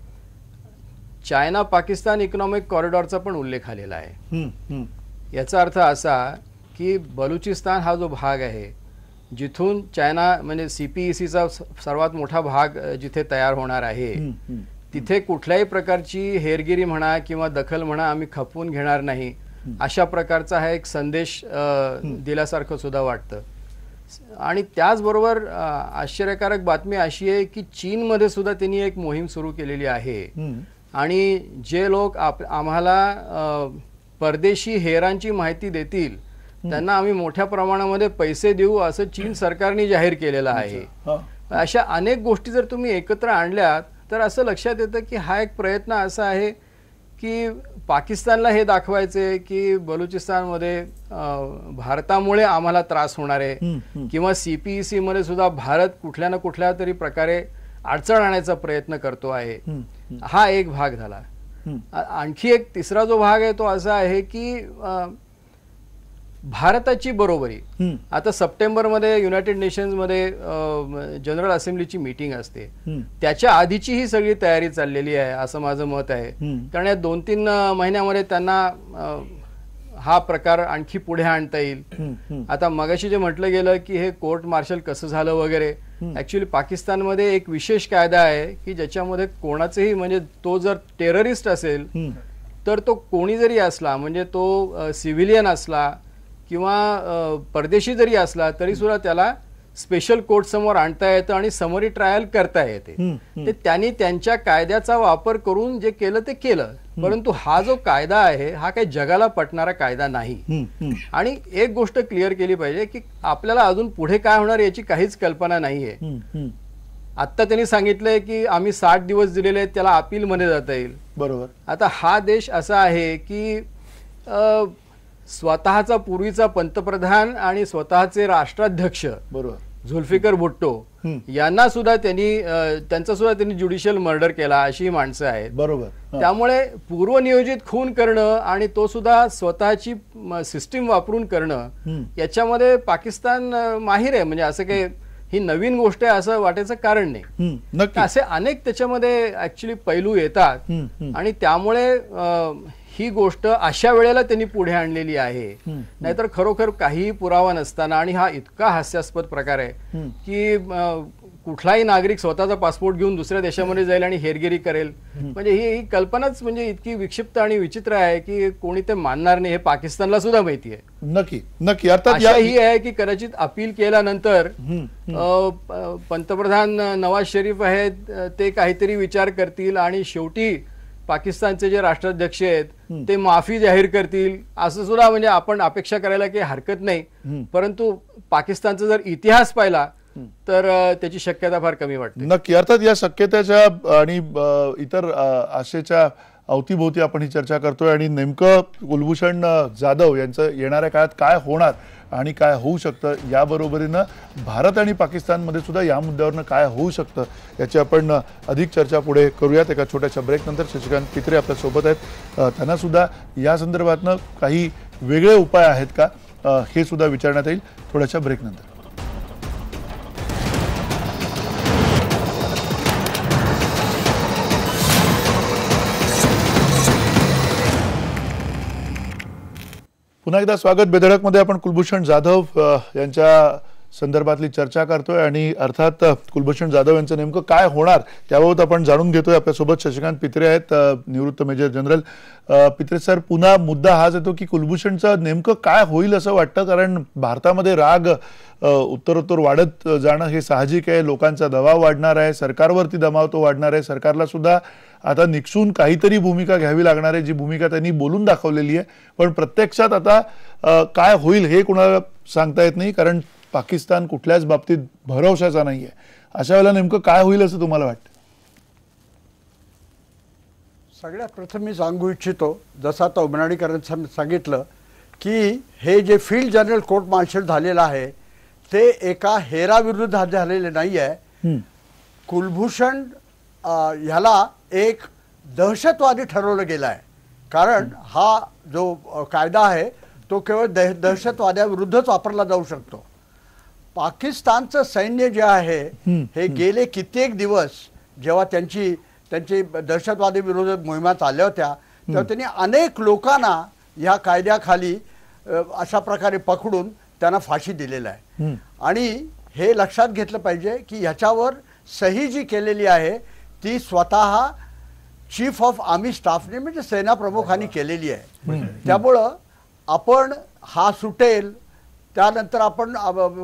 चायना पाकिस्तान इकॉनॉमिक कॉरिडॉरचा पण उल्लेख आलेला आहे. याचा अर्थ असा की बलुचिस्तान हा जो भाग आहे जिथून चायना म्हणजे CPECचा सर्वात मोठा भाग जिथे तयार होणार आहे तिथे कुठल्याही प्रकारची हेरगिरी म्हणा किंवा दखल म्हणा आम्ही खपवून घेणार नाही अशा प्रकारचा हा एक संदेश दिल्यासारखं सुद्धा वाटतं. आणि त्याचबरोबर आश्चर्यकारक बातमी अशी आहे की चीनमध्ये सुद्धा त्यांनी एक मोहीम सुरू केलेली आहे आणि जे लोक आम्हाला परदेशी हेरांची माहिती देतील त्यांना आम्ही मोठ्या प्रमाणामध्ये पैसे देऊ असं चीन सरकारने जाहीर केलेलं आहे. अशा अनेक गोष्टी जर तुम्ही एकत्र आणल्यात तर असं लक्षात येतं की हा एक प्रयत्न असा आहे की पाकिस्तानला हे दाखवायचे की बलुचिस्तानमध्ये भारतामुळे आम्हाला त्रास होणार आहे किंवा CPEC मध्ये सुद्धा भारत कुठल्या ना कुठल्या तरी प्रकारे अडचण आणण्याचा प्रयत्न करतो आहे. हा एक भाग झाला. आणखी एक तिसरा जो भाग आहे तो असा आहे की भारताची बरोबरी. आता सप्टेंबरमध्ये युनायटेड नेशन्समध्ये जनरल असेंब्लीची मीटिंग असते, त्याच्या आधीची ही सगळी तयारी चाललेली आहे असं माझं मत आहे. कारण या 2-3 महिन्यामध्ये त्यांना हा प्रकार आणखी पुढे आणता येईल. आता मगाशी जे म्हटलं गेलं की हे कोर्ट मार्शल कसं झालं वगैरे, ऍक्च्युली पाकिस्तानमध्ये एक विशेष कायदा आहे की ज्याच्यामध्ये कोणाचेही म्हणजे तो जर टेररिस्ट असेल तर तो कोणी जरी असला म्हणजे तो सिव्हिलियन असला किंवा परदेशी जरी असला तरी सुद्धा त्याला स्पेशल कोर्ट समोर आणता येतं आणि समरी ट्रायल करता येते. ते त्यांनी त्यांच्या कायद्याचा वापर करून जे केलं ते केलं, परंतु हा जो कायदा आहे हा काही जगाला पटणारा कायदा नाही. आणि एक गोष्ट क्लिअर केली पाहिजे की आपल्याला अजून पुढे काय होणार याची काहीच कल्पना नाहीये. आता त्यांनी सांगितलंय की आम्ही 60 दिवस दिलेले आहेत, त्याला अपील मध्ये जाता येईल. बरोबर. आता हा देश असा आहे की स्वतःचा पूर्वीचा पंतप्रधान आणि स्वतःचे राष्ट्राध्यक्ष बरोबर झुल्फिकर भुट्टो यांना सुद्धा त्यांचा सुद्धा त्यांनी ज्युडिशियल मर्डर केला, अशी माणसं आहेत. बरोबर. त्यामुळे पूर्वनियोजित खून करणं आणि तो सुद्धा स्वतःची सिस्टीम वापरून करणं याच्यामध्ये पाकिस्तान माहिर आहे. म्हणजे असं काही ही नवीन गोष्ट आहे असं वाटायचं कारण नाही. असे अनेक त्याच्यामध्ये ऍक्च्युली पैलू येतात आणि त्यामुळे ही गोष्ट अशा वेळेला त्यांनी पुढे आणलेली आहे. नाहीतर खरोखर काहीही पुरावा नसताना, आणि हा इतका हास्यास्पद प्रकार आहे की कुठलाही नागरिक स्वतःचा पासपोर्ट घेऊन दुसऱ्या देशामध्ये जाईल आणि हेरगिरी करेल, म्हणजे ही कल्पनाच म्हणजे इतकी विक्षिप्त आणि विचित्र आहे की कोणी ते मानणार नाही. हे पाकिस्तानला सुद्धा माहिती आहे. नक्की नक्की. अर्थात ही आहे की कदाचित अपील केल्यानंतर पंतप्रधान नवाज शरीफ आहेत ते काहीतरी विचार करतील आणि शेवटी पाकिस्तानचे जे राष्ट्राध्यक्ष आहेत ते माफी जाहीर करतील, असं सुद्धा म्हणजे आपण अपेक्षा करायला काही हरकत नाही. परंतु पाकिस्तानचा जर इतिहास पाहिला तर त्याची शक्यता फार कमी वाटते. नक्की. अर्थात या शक्यतेच्या आणि इतर आशेच्या अवतीभोवती आपण ही चर्चा करतोय आणि नेमकं कुलभूषण जाधव यांचं येणाऱ्या काळात काय होणार आणि काय होऊ शकतं, याबरोबरीनं भारत आणि पाकिस्तानमध्ये सुद्धा या मुद्द्यावरनं काय होऊ शकतं याची आपण अधिक चर्चा पुढे करूयात. एका छोट्याशा ब्रेकनंतर शशिकांत पित्रे आपल्या सोबत आहेत. त्यांना सुद्धा या संदर्भातनं काही वेगळे उपाय आहेत का हे सुद्धा विचारण्यात येईल थोड्याशा ब्रेकनंतर. पुन्हा एकदा स्वागत. बेधडकमध्ये आपण कुलभूषण जाधव यांच्या संदर्भातली चर्चा करतोय आणि अर्थात कुलभूषण जाधव यांचं नेमकं काय होणार त्याबाबत आपण जाणून घेतोय. आपल्यासोबत शशिकांत पित्रे आहेत, निवृत्त मेजर जनरल. पित्रे सर, पुन्हा मुद्दा हाच येतो की कुलभूषणचं नेमकं काय होईल असं वाटतं, कारण भारतामध्ये राग उत्तरोत्तर वाढत जाणं हे साहजिक आहे. लोकांचा दबाव वाढणार आहे, सरकारवरती दबाव तो वाढणार आहे. सरकारला सुद्धा आता निक्षून काहीतरी भूमिका घ्यावी लागणार आहे, जी भूमिका त्यांनी बोलून दाखवलेली आहे. पण प्रत्यक्षात आता काय होईल हे कुणाला सांगता येत नाही, कारण पाकिस्तान कुठल्याच बाबतीत भरवशाचा नाहीये. अशा वेळेला नेमकं काय होईल असं तुम्हाला वाटतं? सगळ्यात प्रथम मी सांगू इच्छितो, जसं आता उमराणीकरांनी सांगितलं की हे जे फील्ड जनरल कोर्ट मार्शल झालेलं आहे ते एका हेराविरुद्ध झालेले नाही आहे. कुलभूषण ह्याला एक दहशतवादी ठरवलं गेलं आहे, कारण हा जो कायदा आहे तो केवळ दहशतवाद्याविरुद्धच वापरला जाऊ शकतो. पाकिस्तानचं सैन्य जे आहे हे गेले कित्येक दिवस जेव्हा त्यांची दहशतवादी विरोधात मोहिमा चालल्या होत्या तेव्हा त्यांनी अनेक लोकांना ह्या कायद्याखाली अशा प्रकारे पकडून त्यांना फाशी दिलेला आहे. आणि हे लक्षात घेतलं पाहिजे की ह्याच्यावर सही जी केलेली आहे ती स्वतः चीफ ऑफ आर्मी स्टाफने म्हणजे सेना प्रमुखांनी केलेली आहे. त्यामुळं आपण हा सुटेल त्यानंतर आपण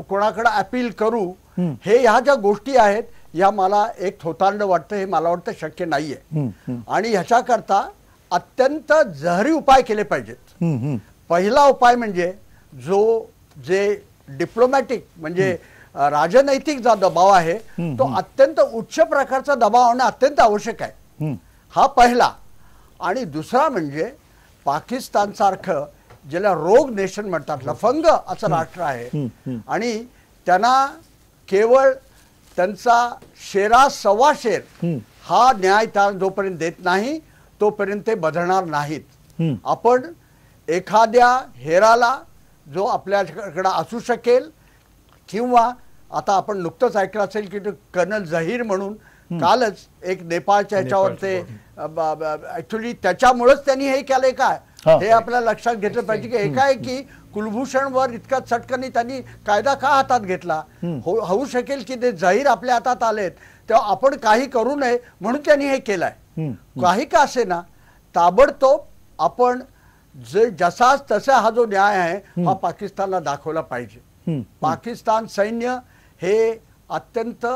कोणाकडे अपील करू, हे ह्या ज्या गोष्टी आहेत ह्या मला एक थोतांड वाटतं, हे मला वाटतं शक्य नाहीये. आणि ह्याच्याकरता अत्यंत जहरी उपाय केले पाहिजेत. पहिला उपाय म्हणजे जे डिप्लोमॅटिक म्हणजे राजनैतिक जो दबाव आहे तो अत्यंत उच्च प्रकारचा दबाव होणं अत्यंत आवश्यक आहे. हा पहिला. आणि दुसरा म्हणजे पाकिस्तान सारखं ज्याला रोग नेशन म्हणतात, लफंग असं राष्ट्र आहे आणि त्यांना केवळ त्यांचा शेरा सव्वा शेर हा न्याय त्या जोपर्यंत देत नाही तोपर्यंत ते बदलणार नाहीत. आपण एखाद्या हेराला जो आपल्याकडे असू शकेल किंवा आता आपण नुकतंच ऐकलं असेल की कर्नल झहीर म्हणून कालच एक नेपाळच्या ह्याच्यावर ते ऍक्च्युली त्याच्यामुळेच त्यांनी हे केलंय काय हे आपल्याला लक्षात घेतलं पाहिजे की एकाएकी कुलभूषणवर इतका चटकनी त्यांनी कायदा का हातात घेतला. होऊ शकेल की ते झहीर आपल्या हातात आलेत तेव्हा आपण काही करू नये म्हणून त्यांनी हे केलंय. काही का असे ना ताबडतोब आपण जसाच तसा हा जो न्याय आहे हा पाकिस्तानला दाखवला पाहिजे. पाकिस्तान सैन्य हे अत्यंत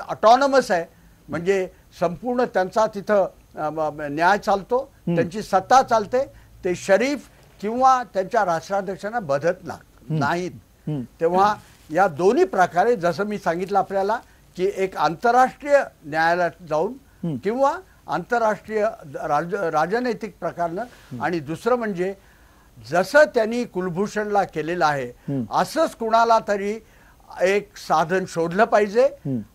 ऑटॉनमस आहे, म्हणजे संपूर्ण त्यांचा तिथं न्याय चालतो, त्यांची सत्ता चालते, ते शरीफ किंवा त्यांच्या राष्ट्राध्यक्षांना बधत नाहीत. तेव्हा या दोन्ही प्रकारे जसं मी सांगितलं आपल्याला की एक आंतरराष्ट्रीय न्यायालयात जाऊन किंवा आंतरराष्ट्रीय राजनैतिक प्रकारनं, आणि दुसरं म्हणजे जसं त्यांनी कुलभूषणला केलेलं आहे असंच कुणाला तरी एक साधन शोधलं पाहिजे.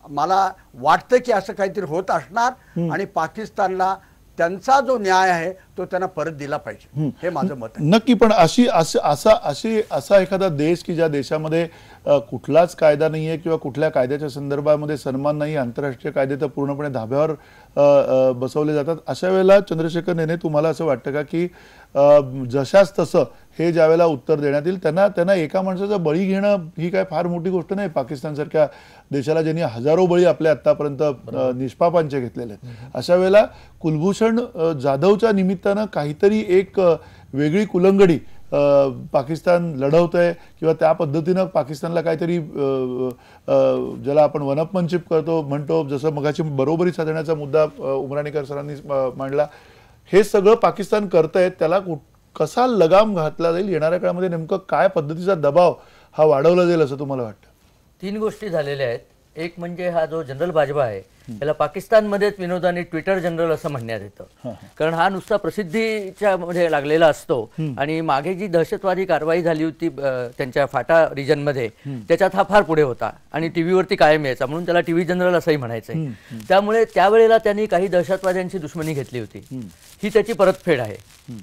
मला वाटतं की असं काहीतरी होत असणार आणि पाकिस्तानला त्यांचा जो न्याय आहे तो त्यांना परत दिला पाहिजे, हे माझं मत आहे. नक्की. पण असा एखादा देश की ज्या देशामध्ये कुठलाच कायदा नाहीये किंवा कुठल्या कायद्याच्या संदर्भामध्ये सन्मान नाही, आंतरराष्ट्रीय कायदे तर पूर्णपणे धाब्यावर बसवले जातात, अशा वेळेला चंद्रशेखर नेने तुम्हाला असं वाटतं का की जशाच तसं हे ज्या वेळेला उत्तर देण्यात येईल त्यांना एका माणसाचा बळी घेणं ही काय फार मोठी गोष्ट नाही? पाकिस्तानसारख्या देशाला ज्यांनी हजारो बळी आपल्या आतापर्यंत निष्पापांचे घेतलेले आहेत, अशा वेळेला कुलभूषण जाधवच्या निमित्तानं काहीतरी एक वेगळी कुलंगडी पाकिस्तान लढवतंय किंवा त्या पद्धतीनं पाकिस्तानला काहीतरी ज्याला आपण वनअपमनशिप म्हणतो, जसं मगाची बरोबरी साधण्याचा मुद्दा उमराणीकर सरांनी मांडला, हे सगळं पाकिस्तान करतंय, त्याला कसा लगाम घातला जाईल? येणाऱ्या काळामध्ये नेमकं काय पद्धतीचा दबाव हा वाढवला जाईल असं तुम्हाला वाटतं? 3 गोष्टी झालेल्या आहेत. एक म्हणजे हा जो जनरल बाजवा आहे याला पाकिस्तानमध्येच विनोदाने ट्विटर जनरल असं म्हणण्यात येतं, कारण हा नुसता प्रसिद्धीच्या मध्ये लागलेला असतो आणि मागे जी दहशतवादी कारवाई झाली होती त्यांच्या फाटा रिजनमध्ये त्याच्यात हा फार पुढे होता आणि टीव्हीवरती कायम यायचा, म्हणून त्याला टीव्ही जनरल असंही म्हणायचंय. त्यामुळे त्यावेळेला त्यांनी काही दहशतवाद्यांची दुश्मनी घेतली होती, ही त्याची परतफेड आहे.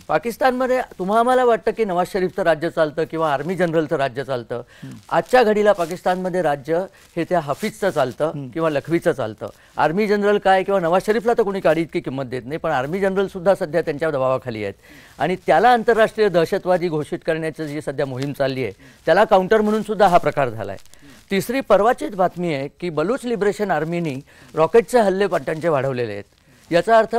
पाकिस्तानमध्ये आम्हाला वाटतं की नवाज शरीफचं राज्य चालतं किंवा आर्मी जनरलचं राज्य चालतं. आजच्या घडीला पाकिस्तानमध्ये राज्य हे त्या हफीजचं चालतं किंवा लखवीचं चालतं. आर्मी जनरल काय किंवा नवाज शरीफला तर कोणी काडी इतकी किंमत देत नाही, पण आर्मी जनरल सुद्धा सध्या त्यांच्या दबावाखाली आहेत आणि त्याला आंतरराष्ट्रीय दहशतवादी घोषित करण्याची जी सध्या मोहीम चालली आहे त्याला काउंटर म्हणून सुद्धा हा प्रकार झाला आहे. तिसरी परवाचीच बातमी आहे की बलूच लिबरेशन आर्मीनी रॉकेटचे हल्ले त्यांचे वाढवलेले आहेत. याचा अर्थ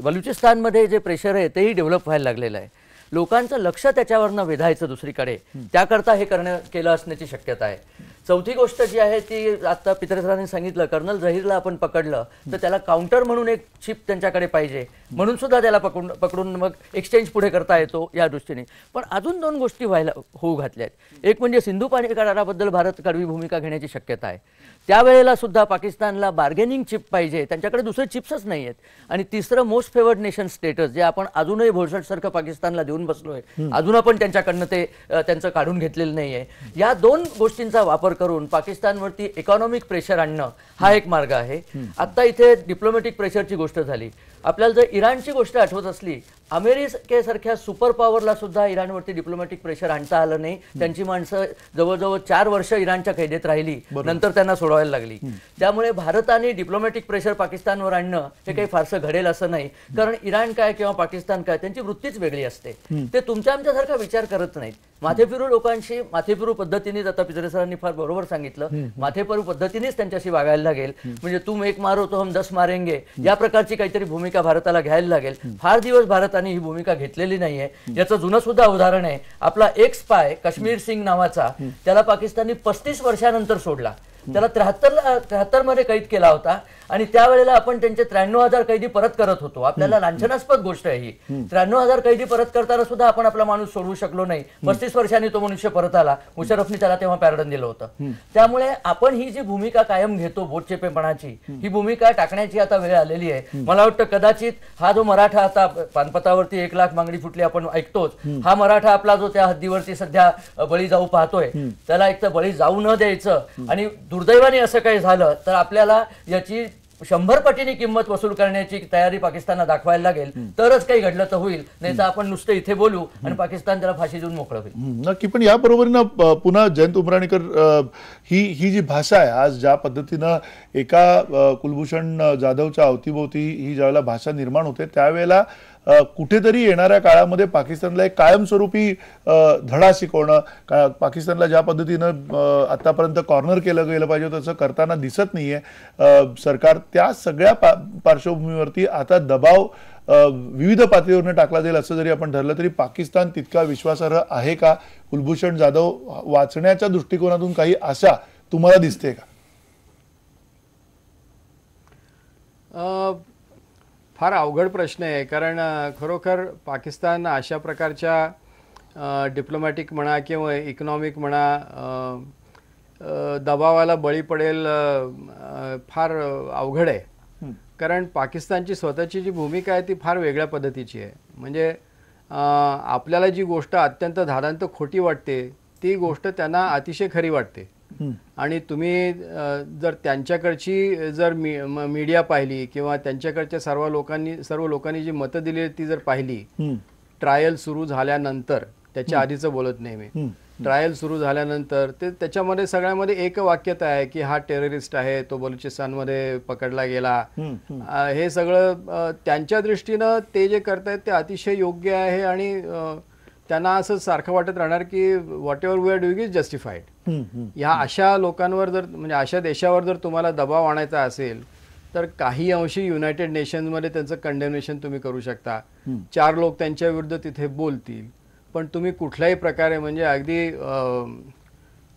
बलुचिस्तानमध्ये जे प्रेशर आहे तेही डेव्हलप व्हायला लागलेलं आहे. लोकांचं लक्ष त्याच्यावरनं वेधायचं दुसरीकडे, त्याकरता हे केलं असण्याची शक्यता आहे. चौथी गोष्ट जी आहे ती आता पित्रेसरांनी सांगितलं, कर्नल झहीरला आपण पकडलं तर त्याला काउंटर म्हणून एक चिप त्यांच्याकडे पाहिजे, म्हणून सुद्धा त्याला पकडून मग एक्सचेंज पुढे करता येतो या दृष्टीने. पण अजून 2 गोष्टी होऊ घातल्या आहेत. एक म्हणजे सिंधू पाणी कराराबद्दल भारत कडवी भूमिका घेण्याची शक्यता आहे. त्यावेळेला सुद्धा पाकिस्तानला बार्गेनिंग चिप पाहिजे, त्यांच्याकडे दुसरे चिप्सच नाही आहेत. आणि तिसरं मोस्ट फेवर्ड नेशन स्टेटस जे आपण अजूनही भोळसटसारखं पाकिस्तानला देऊन बसलोय, अजून आपण त्यांच्याकडनं ते त्यांचं काढून घेतलेलं नाही आहे. या 2 गोष्टींचा वापर करून पाकिस्तानवरती इकॉनॉमिक प्रेशर आणणं हा एक मार्ग आहे. आता इथे डिप्लोमॅटिक प्रेशरची गोष्ट झाली. आपल्याला जर इराणची गोष्ट आठवत असली, अमेरिकेसारख्या सुपर पॉवरला सुद्धा इराणवरती डिप्लोमॅटिक प्रेशर आणता आलं नाही. त्यांची माणसं जवळजवळ 4 वर्ष इराणच्या कैदेत राहिली, नंतर त्यांना सोडवायला लागली. त्यामुळे भारताने डिप्लोमॅटिक प्रेशर पाकिस्तानवर आणणं हे काही फारसं घडेल असं नाही, कारण इराण काय किंवा पाकिस्तान काय त्यांची वृत्तीच वेगळी असते. ते तुमच्या आमच्यासारखा विचार करत नाहीत. माथेफिरू लोकांशी माथेफिरू पद्धतीनेच, आता पित्रेसरांनी फार बरोबर सांगितलं, माथेफिरू पद्धतीनेच त्यांच्याशी वागायला लागेल. म्हणजे तुम एक मारो तो हम 10 मारेंगे या प्रकारची काहीतरी भूमिका भारताला घ्यायला लागेल. फार दिवस भारताने ही भूमिका घेतलेली नाहीये. याचं जुनं सुद्धा उदाहरण आहे, आपला एक स्पाय काश्मीर सिंग नावाचा, त्याला पाकिस्तानने 35 वर्षानंतर सोडला. त्याला 73 मध्ये कैद केला होता आणि त्यावेळेला आपण त्यांचे 93,000 कैदी परत करत होतो. आपल्याला लांछनास्पद गोष्ट आहे ही. 93,000 कैदी परत करताना सुद्धा आपण आपला माणूस सोडवू शकलो नाही. 35 वर्षांनी तो मनुष्य परत आला. मुशर्रफनी त्याला तेव्हा पॅरडन दिलं होतं. त्यामुळे आपण ही जी भूमिका कायम घेतो बोटचेपेपणाची, ही भूमिका टाकण्याची आता वेळ आलेली आहे. मला वाटतं कदाचित हा जो मराठा आता पानपतावरती 1 लाख मागणी फुटली आपण ऐकतोच, हा मराठा आपला जो त्या हद्दीवरती सध्या बळी जाऊ पाहतोय, त्याला एक तर बळी जाऊ न द्यायचं आणि दुर्दैवाने असं काही झालं तर आपल्याला याची 100 पटीने किंमत वसूल करण्याची तयारी पाकिस्तानला दाखवायला लागेल, तरच काही घडलं तर होईल. नाही तर आपण नुसतं इथे बोलू आणि पाकिस्तान त्याला फाशी देऊन मोकळं होईल. नक्की. पण या बरोबरीनं पुन्हा जयंत उमराणीकर, ही जी भाषा आहे आज ज्या पद्धतीनं एका कुलभूषण जाधवच्या अवतीभोवती ही ज्यावेळेला भाषा निर्माण होते, त्यावेळेला कुठेतरी येणाऱ्या काळामध्ये पाकिस्तानला एक कायमस्वरूपी धडा शिकवणं, पाकिस्तानला ज्या पद्धतीनं आतापर्यंत कॉर्नर केलं गेलं पाहिजे तसं करताना दिसत नाहीये सरकार. त्या सगळ्या पार्श्वभूमीवरती आता दबाव विविध पातळीवरनं टाकला जाईल असं जरी आपण ठरलं तरी पाकिस्तान तितका विश्वासार्ह आहे का? कुलभूषण जाधव वाचण्याच्या दृष्टिकोनातून काही आशा तुम्हाला दिसते का? फार अवघड प्रश्न आहे, कारण खरोखर पाकिस्तान अशा प्रकारच्या डिप्लोमॅटिक म्हणा किंवा इकॉनॉमिक म्हणा दबावाला बळी पडेल फार अवघड आहे. कारण पाकिस्तानची स्वतःची जी भूमिका आहे ती फार वेगळ्या पद्धतीची आहे. म्हणजे आपल्याला जी गोष्ट अत्यंत धादांत खोटी वाटते ती गोष्ट त्यांना अतिशय खरी वाटते. आणि तुम्ही जर त्यांच्याकडची जर मीडिया पाहिली किंवा त्यांच्याकडच्या सर्व लोकांनी जी मतं दिली ती जर पाहिली, ट्रायल सुरू झाल्यानंतर, त्याच्या आधीचं बोलत नाही मी, ट्रायल सुरू झाल्यानंतर ते त्याच्यामध्ये सगळ्यामध्ये एक वाक्यता आहे की हा टेररिस्ट आहे, तो बलुचिस्तानमध्ये पकडला गेला. हे सगळं त्यांच्या दृष्टीनं ते जे करतायत ते अतिशय योग्य आहे आणि त्यांना असं सारखं वाटत राहणार की whatever we are doing is justified. ह्या अशा लोकांवर जर, म्हणजे अशा देशावर जर तुम्हाला दबाव आणायचा असेल तर काही अंशी युनायटेड नेशन्समध्ये त्यांचं कंडेम्नेशन तुम्ही करू शकता. 4 लोक त्यांच्या विरुद्ध तिथे बोलतील, पण तुम्ही कुठल्याही प्रकारे, म्हणजे अगदी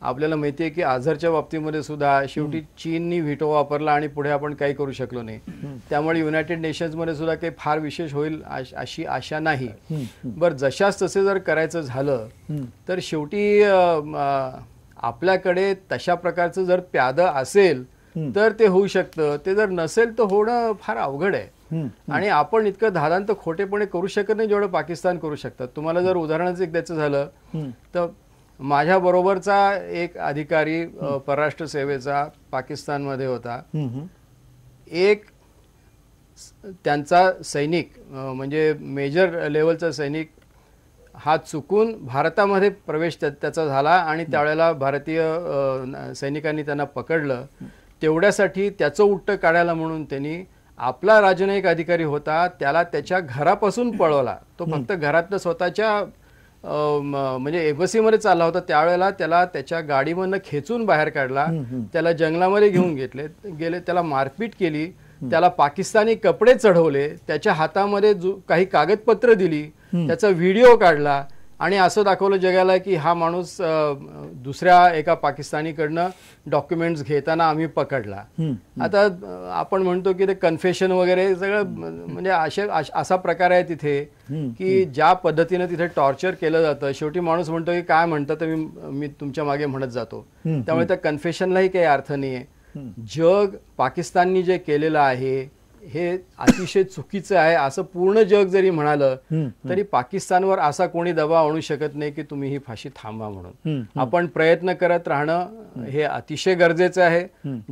आपल्याला माहिती आहे की अझरच्या बाबतीमध्ये सुद्धा शेवटी चीननी व्हिटो वापरला आणि पुढे आपण काही करू शकलो नाही. त्यामुळे युनायटेड नेशन्समध्ये सुद्धा काही फार विशेष होईल अशी आशा नाही. बरं, जशाच तसे जर करायचं झालं तर शेवटी आपल्याकडे तशा प्रकारचं जर प्यादं असेल तर ते होऊ शकतं. ते जर नसेल तर होणं फार अवघड आहे. आणि आपण इतकं धादांत खोटेपणे करू शकत नाही जेवढं पाकिस्तान करू शकतात. तुम्हाला जर उदाहरणच एक द्यायचं झालं तर माझ्या बरोबरचा एक अधिकारी परराष्ट्र सेवेचा पाकिस्तानमध्ये होता. एक त्यांचा सैनिक, म्हणजे मेजर लेवलचा सैनिक, हा चुकून भारतामध्ये प्रवेश त्याचा झाला आणि त्यावेळेला भारतीय सैनिकांनी त्यांना पकडलं. तेवढ्यासाठी त्याचं उट्टं काढायला म्हणून त्यांनी आपला राजनयिक अधिकारी होता त्याला त्याच्या घरापासून पळवला. तो फक्त घरातनं स्वतःच्या म्हणजे एम्बसीमध्ये चालला होता त्यावेळेला त्याला त्याच्या गाडीमधनं खेचून बाहेर काढला, त्याला जंगलामध्ये घेऊन गेले, त्याला मारपीट केली, त्याला पाकिस्तानी कपडे चढवले, त्याच्या हातामध्ये काही कागदपत्र दिली, त्याचा व्हिडिओ काढला आणि असं दाखवलं जगाला की हा माणूस दुसऱ्या एका पाकिस्तानीकडनं डॉक्युमेंट्स घेताना आम्ही पकडला. आता आपण म्हणतो की ते कन्फेशन वगैरे सगळं, म्हणजे असा प्रकार आहे तिथे की ज्या पद्धतीने तिथे टॉर्चर केलं जातं. शेवटी माणूस म्हणतो की काय म्हणतं तर मी तुमच्या मागे म्हणत जातो. त्यामुळे त्या कन्फेशनलाही काही अर्थ नाहीये. जग पाकिस्ताननी जे केलेलं आहे हे अतिशय चुकीचं आहे असं पूर्ण जग जरी म्हणालं तरी पाकिस्तानवर असा कोणी दबाव आणू शकत नाही की तुम्ही ही फाशी थांबवा म्हणून. आपण प्रयत्न करत राहणं हे अतिशय गरजेचं आहे.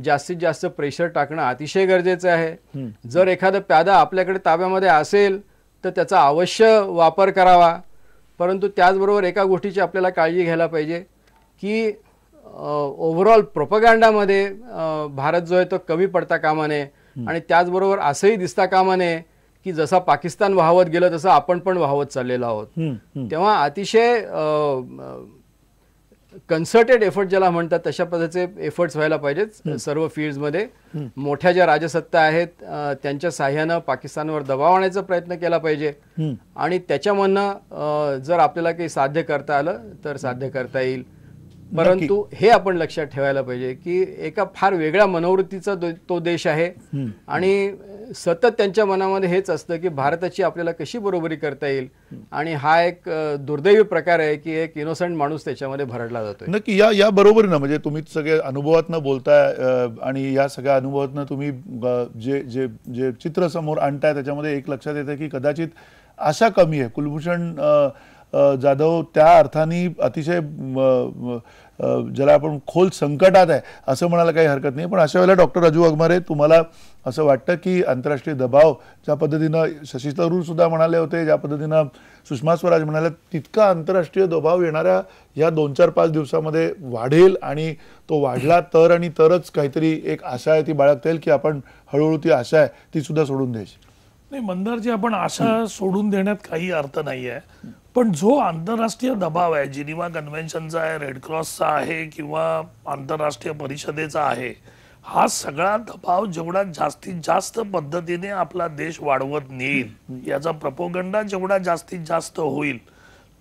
जास्तीत जास्त प्रेशर टाकणं अतिशय गरजेचं आहे. जर एखादं प्यादा आपल्याकडे ताब्यामध्ये असेल तर त्याचा अवश्य वापर करावा. परंतु त्याचबरोबर एका गोष्टीची आपल्याला काळजी घ्यायला पाहिजे की ओव्हरऑल प्रोपगँडामध्ये भारत जो आहे तो कमी पडता कामा नये. आणि त्याचबरोबर असंही दिसता कामा नये की जसा पाकिस्तान वाहवत गेलं तसं आपण पण वाहवत चाललेलो आहोत. तेव्हा अतिशय कन्सर्टेड एफर्ट ज्याला म्हणतात तशा पद्धतीचे एफर्ट्स व्हायला पाहिजेत सर्व फील्ड्समध्ये. मोठ्या ज्या राजसत्ता आहेत त्यांच्या साह्यानं पाकिस्तानवर दबाव आणायचा प्रयत्न केला पाहिजे आणि त्याच्यामधनं जर आपल्याला काही साध्य करता आलं तर साध्य करता येईल. परंतु हे आपण लक्षात ठेवायला पाहिजे की एका फार वेगळ्या मनोवृत्तीचा तो देश आहे आणि सतत त्यांच्या मनामध्ये हेच असतं की भारताची आपल्याला कशी बरोबरी करता येईल. आणि हा एक दुर्दैवी प्रकार आहे की एक इनोसंट माणूस त्याच्यामध्ये भरडला जातोय. नक्की या बरोबरीनं म्हणजे तुम्ही सगळे अनुभवातनं बोलताय आणि या सगळ्या अनुभवातनं तुम्ही जे चित्र समोर आणताय त्याच्यामध्ये एक लक्षात येतं की कदाचित आशा कमी आहे. कुलभूषण जाधव त्या अर्थाने अतिशय ज्याला आपण खोल संकटात आहे असं म्हणायला काही हरकत नाही. पण अशा वेळेला डॉक्टर राजू वाघमारे, तुम्हाला असं वाटतं की आंतरराष्ट्रीय दबाव ज्या पद्धतीनं शशी थरूर सुद्धा म्हणाले होते, ज्या पद्धतीनं सुषमा स्वराज म्हणाल्या, तितका आंतरराष्ट्रीय दबाव येणाऱ्या या 2-4-5 दिवसामध्ये वाढेल आणि तो वाढला तर आणि तरच काहीतरी एक आशा आहे ती बाळगता येईल की आपण हळूहळू ती आशा आहे ती सुद्धा सोडून द्यायची? नाही मंदारजी, आपण आशा सोडून देण्यात काही अर्थ नाही आहे. पण जो आंतरराष्ट्रीय दबाव आहे, जिनिव्हा कन्व्हेन्शनचा आहे, रेड क्रॉसचा आहे किंवा आंतरराष्ट्रीय परिषदेचा आहे, हा सगळा दबाव जेवढा जास्तीत जास्त पद्धतीने आपला देश वाढवत नेईल, याचा प्रोपगंडा जेवढा जास्तीत जास्त होईल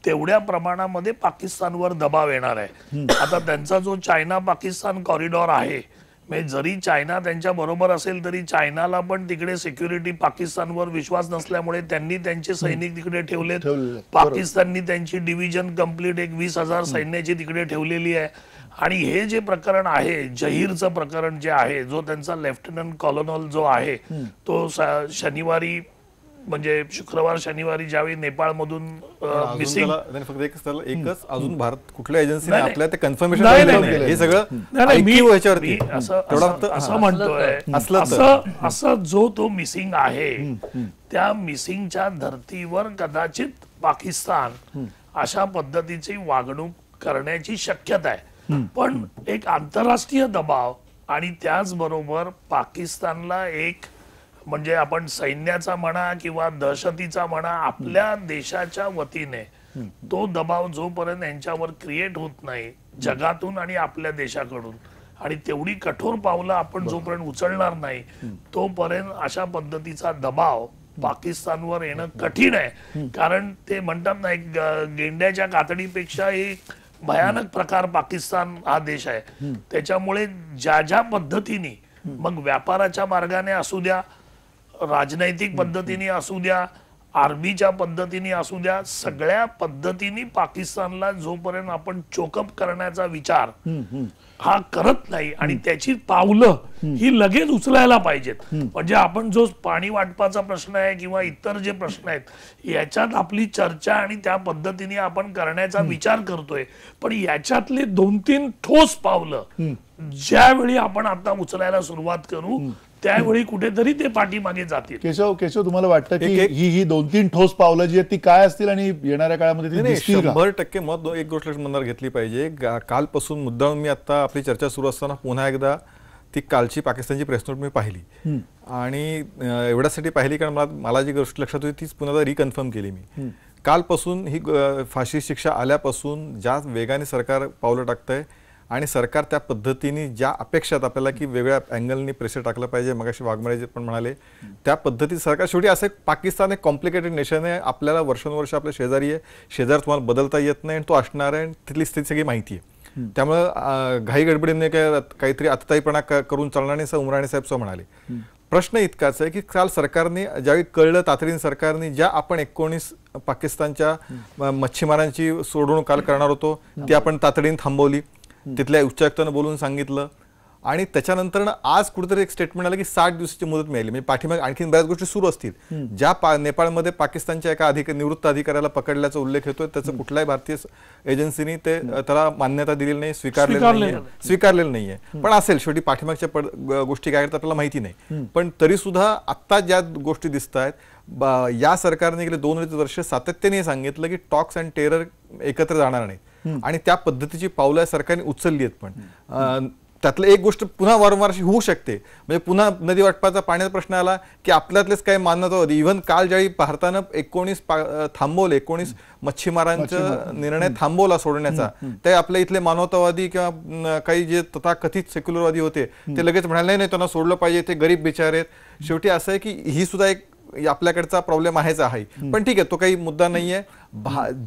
तेवढ्या प्रमाणामध्ये पाकिस्तानवर दबाव येणार आहे. आता त्यांचा जो चायना पाकिस्तान कॉरिडॉर आहे, म्हणजे जरी चायना त्यांच्या बरोबर असेल तरी चायनाला पण तिकडे सिक्युरिटी पाकिस्तानवर विश्वास नसल्यामुळे त्यांनी त्यांचे सैनिक तिकडे ठेवलेत. पाकिस्ताननी त्यांची डिव्हिजन कंप्लीट 20,000 सैन्याची तिकडे ठेवलेली आहे. आणि हे जे प्रकरण आहे, जहीरचं प्रकरण जे आहे, जो त्यांचा लेफ्टनंट कॉलोनल जो आहे तो शनिवारी म्हणजे शुक्रवार शनिवारी ज्यावेळी नेपाळमधून मिसिंग, फक्त एकच अजून भारत कुठल्या एजन्सीने आपल्या ते कन्फर्मेशन हे सगळं मी असं म्हणतोय, असं जो तो मिसिंग आहे त्या मिसिंगच्या धर्तीवर कदाचित पाकिस्तान अशा पद्धतीची वागणूक करण्याची शक्यता आहे. पण एक आंतरराष्ट्रीय दबाव आणि त्याचबरोबर पाकिस्तानला एक म्हणजे आपण सैन्याचा म्हणा किंवा दहशतीचा म्हणा, आपल्या देशाच्या वतीने तो दबाव जोपर्यंत यांच्यावर क्रिएट होत नाही जगातून आणि आपल्या देशाकडून, आणि तेवढी कठोर पावलं आपण जोपर्यंत उचलणार नाही तोपर्यंत अशा पद्धतीचा दबाव पाकिस्तानवर येणं कठीण आहे. कारण ते म्हणतात ना, एक गेंड्याच्या कातडीपेक्षा एक भयानक प्रकार पाकिस्तान हा देश आहे. त्याच्यामुळे ज्या पद्धतीने मग व्यापाराच्या मार्गाने असू द्या, राजनैतिक पद्धतीने असू द्या, आर्मीच्या पद्धतीने असू द्या, सगळ्या पद्धतीने पाकिस्तानला जोपर्यंत आपण चोकअप करण्याचा विचार हा करत नाही आणि त्याची पावलं ही लगेच उचलायला पाहिजेत. म्हणजे आपण जो पाणी वाटपाचा प्रश्न आहे किंवा इतर जे प्रश्न आहेत याच्यात आपली चर्चा आणि त्या पद्धतीने आपण करण्याचा विचार करतोय, पण याच्यातले 2-3 ठोस पावलं ज्यावेळी आपण आता उचलायला सुरुवात करू त्यावेळी कुठेतरी ते पाठीमागे जातील. केशव तुम्हाला वाटतं की ही 2-3 ठोस पावलं जी आहेत ती काय असतील आणि येणाऱ्या काळामध्ये ती दिसतील का? 100% मत एक गोष्ट मनावर घेतली पाहिजे. कालपासून मुद्दाम मी आता आपली चर्चा सुरू असताना पुन्हा एकदा ती कालची पाकिस्तानची प्रेस नोट मी पाहिली आणि एवढ्यासाठी पाहिली कारण मला जी गोष्ट लक्षात होती तीच पुन्हा रिकन्फर्म केली मी. कालपासून ही फाशी शिक्षा आल्यापासून ज्या वेगाने सरकार पावलं टाकतंय आणि सरकार त्या पद्धतीने ज्या अपेक्षात आपल्याला की वेगळ्या अँगलनी प्रेशर टाकलं पाहिजे, मगाशी वाघमारे पण म्हणाले त्या पद्धतीत सरकार शेवटी असं पाकिस्तान एक कॉम्प्लिकेटेड नेशन आहे, आपल्याला वर्षानुवर्ष आपल्या शेजारी आहे, शेजार तुम्हाला बदलता येत नाही आणि तो असणार आहे, तिथली स्थिती सगळी माहिती आहे. त्यामुळं घाई गडबडीने काहीतरी आतताईपणा करून चालणार नाही असं उमराणी साहेब असं म्हणाले. प्रश्न इतकाच आहे की काल सरकारने ज्यावेळी कळलं तातडीने सरकारने ज्या आपण 19 पाकिस्तानच्या मच्छीमारांची सोडवणूक काल करणार होतो ती आपण तातडीने थांबवली, तिथल्या उच्चायुक्तानं बोलून सांगितलं आणि त्याच्यानंतर आज कुठेतरी एक स्टेटमेंट आलं की 60 दिवसाची मुदत मिळाली. म्हणजे पाठीमागे आणखी बऱ्याच गोष्टी सुरू असतील. ज्या नेपाळमध्ये पाकिस्तानच्या एका निवृत्त अधिकाऱ्याला पकडल्याचा उल्लेख येतोय त्याचं कुठल्याही भारतीय एजन्सीने त्याला मान्यता दिलेली नाही, स्वीकारलेलं नाहीये. पण असेल शेवटी पाठीमागच्या गोष्टी काय आपल्याला माहिती नाही. पण तरी सुद्धा आत्ता ज्या गोष्टी दिसत आहेत या सरकारने गेले 2 वर्ष सातत्याने सांगितलं की टॉक्स अँड टेरर एकत्र जाणार नाहीत आणि त्या पद्धतीची पावलं सरकारने उचलली आहेत. पण त्यातलं एक गोष्ट पुन्हा वारंवार होऊ शकते, म्हणजे पुन्हा नदी वाटपाचा पाण्याचा प्रश्न आला की आपल्यातलेच काही मान्यता होती. इव्हन काल ज्यावेळी भारतानं 19 थांबवले 19 मच्छीमारांचा निर्णय थांबवला सोडण्याचा, ते आपल्या इथले मानवतावादी किंवा काही जे तथाकथित सेक्युलरवादी होते ते लगेच म्हणाले नाही त्यांना सोडलं पाहिजे, ते गरीब बिचार आहेत. शेवटी असं आहे की ही सुद्धा एक आपल्याकडचा प्रॉब्लेम आहेच आहे. पण ठीक आहे, तो काही मुद्दा नाहीये.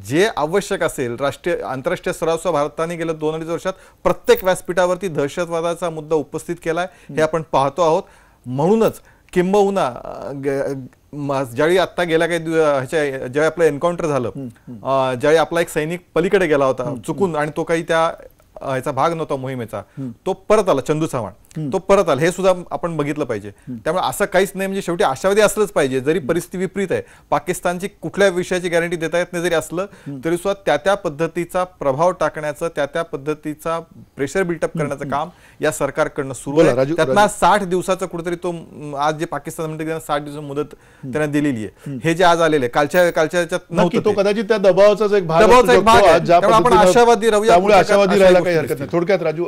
जे आवश्यक असेल राष्ट्रीय आंतरराष्ट्रीय स्तरावर भारताने गेल्या 2-2.5 वर्षात प्रत्येक व्यासपीठावरती दहशतवादाचा मुद्दा उपस्थित केलाय हे आपण पाहतो आहोत. म्हणूनच किंबहुना ज्यावेळी आता गेल्या काही ज्यावेळी आपलं एन्काउंटर झालं, ज्यावेळी आपला एक सैनिक पलीकडे गेला होता चुकून आणि तो काही त्या ह्याचा भाग नव्हता मोहिमेचा, तो परत आला, चंदू चव्हाण तो परत आला, हे सुद्धा आपण बघितलं पाहिजे. त्यामुळे असं काहीच नाही, म्हणजे शेवटी आशावादी असलंच पाहिजे. जरी परिस्थिती विपरीत आहे, पाकिस्तानची कुठल्या विषयाची गॅरंटी देता येत नाही जरी असलं तरी सुद्धा त्या पद्धतीचा प्रभाव टाकण्याचं, त्या पद्धतीचा प्रेशर बिल्टअप करण्याचं काम या सरकारकडनं सुरू आहे. त्यातनं 60 दिवसाचं कुठेतरी तो आज जे पाकिस्तान म्हणते 60 दिवसाची मुदत त्यांना दिलेली आहे, हे जे आज आलेले कालच्या ह्याच्यात नव्हतं, तो कदाचित त्या दबावाचाच एक भाग आपण आशावादी राहूया, त्यामुळे आशावादी राहायला काही हरकत नाही. थोडक्यात राजू,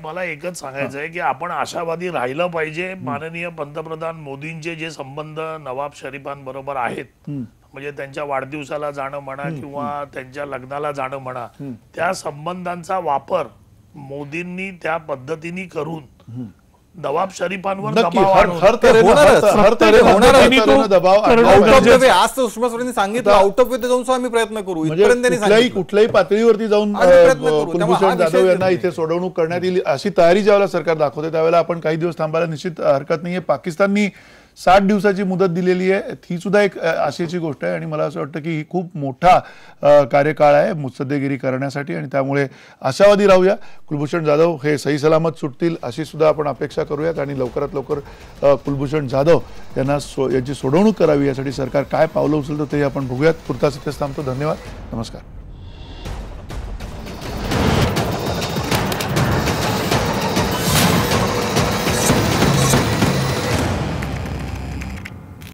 मला एकच सांगायचं आहे की आपण आशावादी राहिलं पाहिजे. माननीय पंतप्रधान मोदींचे जे संबंध नवाब शरीफांबरोबर आहेत, म्हणजे त्यांच्या वाढदिवसाला जाणं म्हणा किंवा त्यांच्या लग्नाला जाणं म्हणा, त्या संबंधांचा वापर मोदींनी त्या पद्धतीने करून नवाब शरीफांवर नक्की, दबाव हर- आणून- हर तऱ्हेनं- हर तऱ्हेनं- हर तऱ्हेनं दबाव आणला आउट ऑफ पाहिजे. द वे आज तर सुषमा स्वराजांनी सांगितलं आउट ऑफ वे जाऊन सुद्धा आम्ही प्रयत्न करू म्हणजे इथपर्यंत त्यांनी कुठल्याही सांगितलं. कुठल्याही पातळीवरती जाऊन आम्ही प्रयत्न करू. त्यामुळे हा कुलभूषण विषय जाधव यांना नाही. इथे सोडवणूक करण्यात येईल अशी तयारी ज्यावेळेला सरकार दाखवते त्यावेळेला आपण काही दिवस थांबायला निश्चित हरकत नाहीये. पाकिस्ताननी 60 दिवसाची मुदत दिलेली आहे, ही सुद्धा एक आशेची गोष्ट आहे आणि मला असं वाटतं की ही खूप मोठा कार्यकाळ आहे मुत्सद्देगिरी करण्यासाठी आणि त्यामुळे आशावादी राहूया. कुलभूषण जाधव हे सही सलामत सुटतील अशी सुद्धा आपण अपेक्षा करूयात आणि लवकरात लवकर कुलभूषण जाधव यांना यांची सोडवणूक करावी यासाठी सरकार काय पावलं उचलतं ते आपण बघूयात. पुरताच इथेच थांबतो. धन्यवाद. नमस्कार.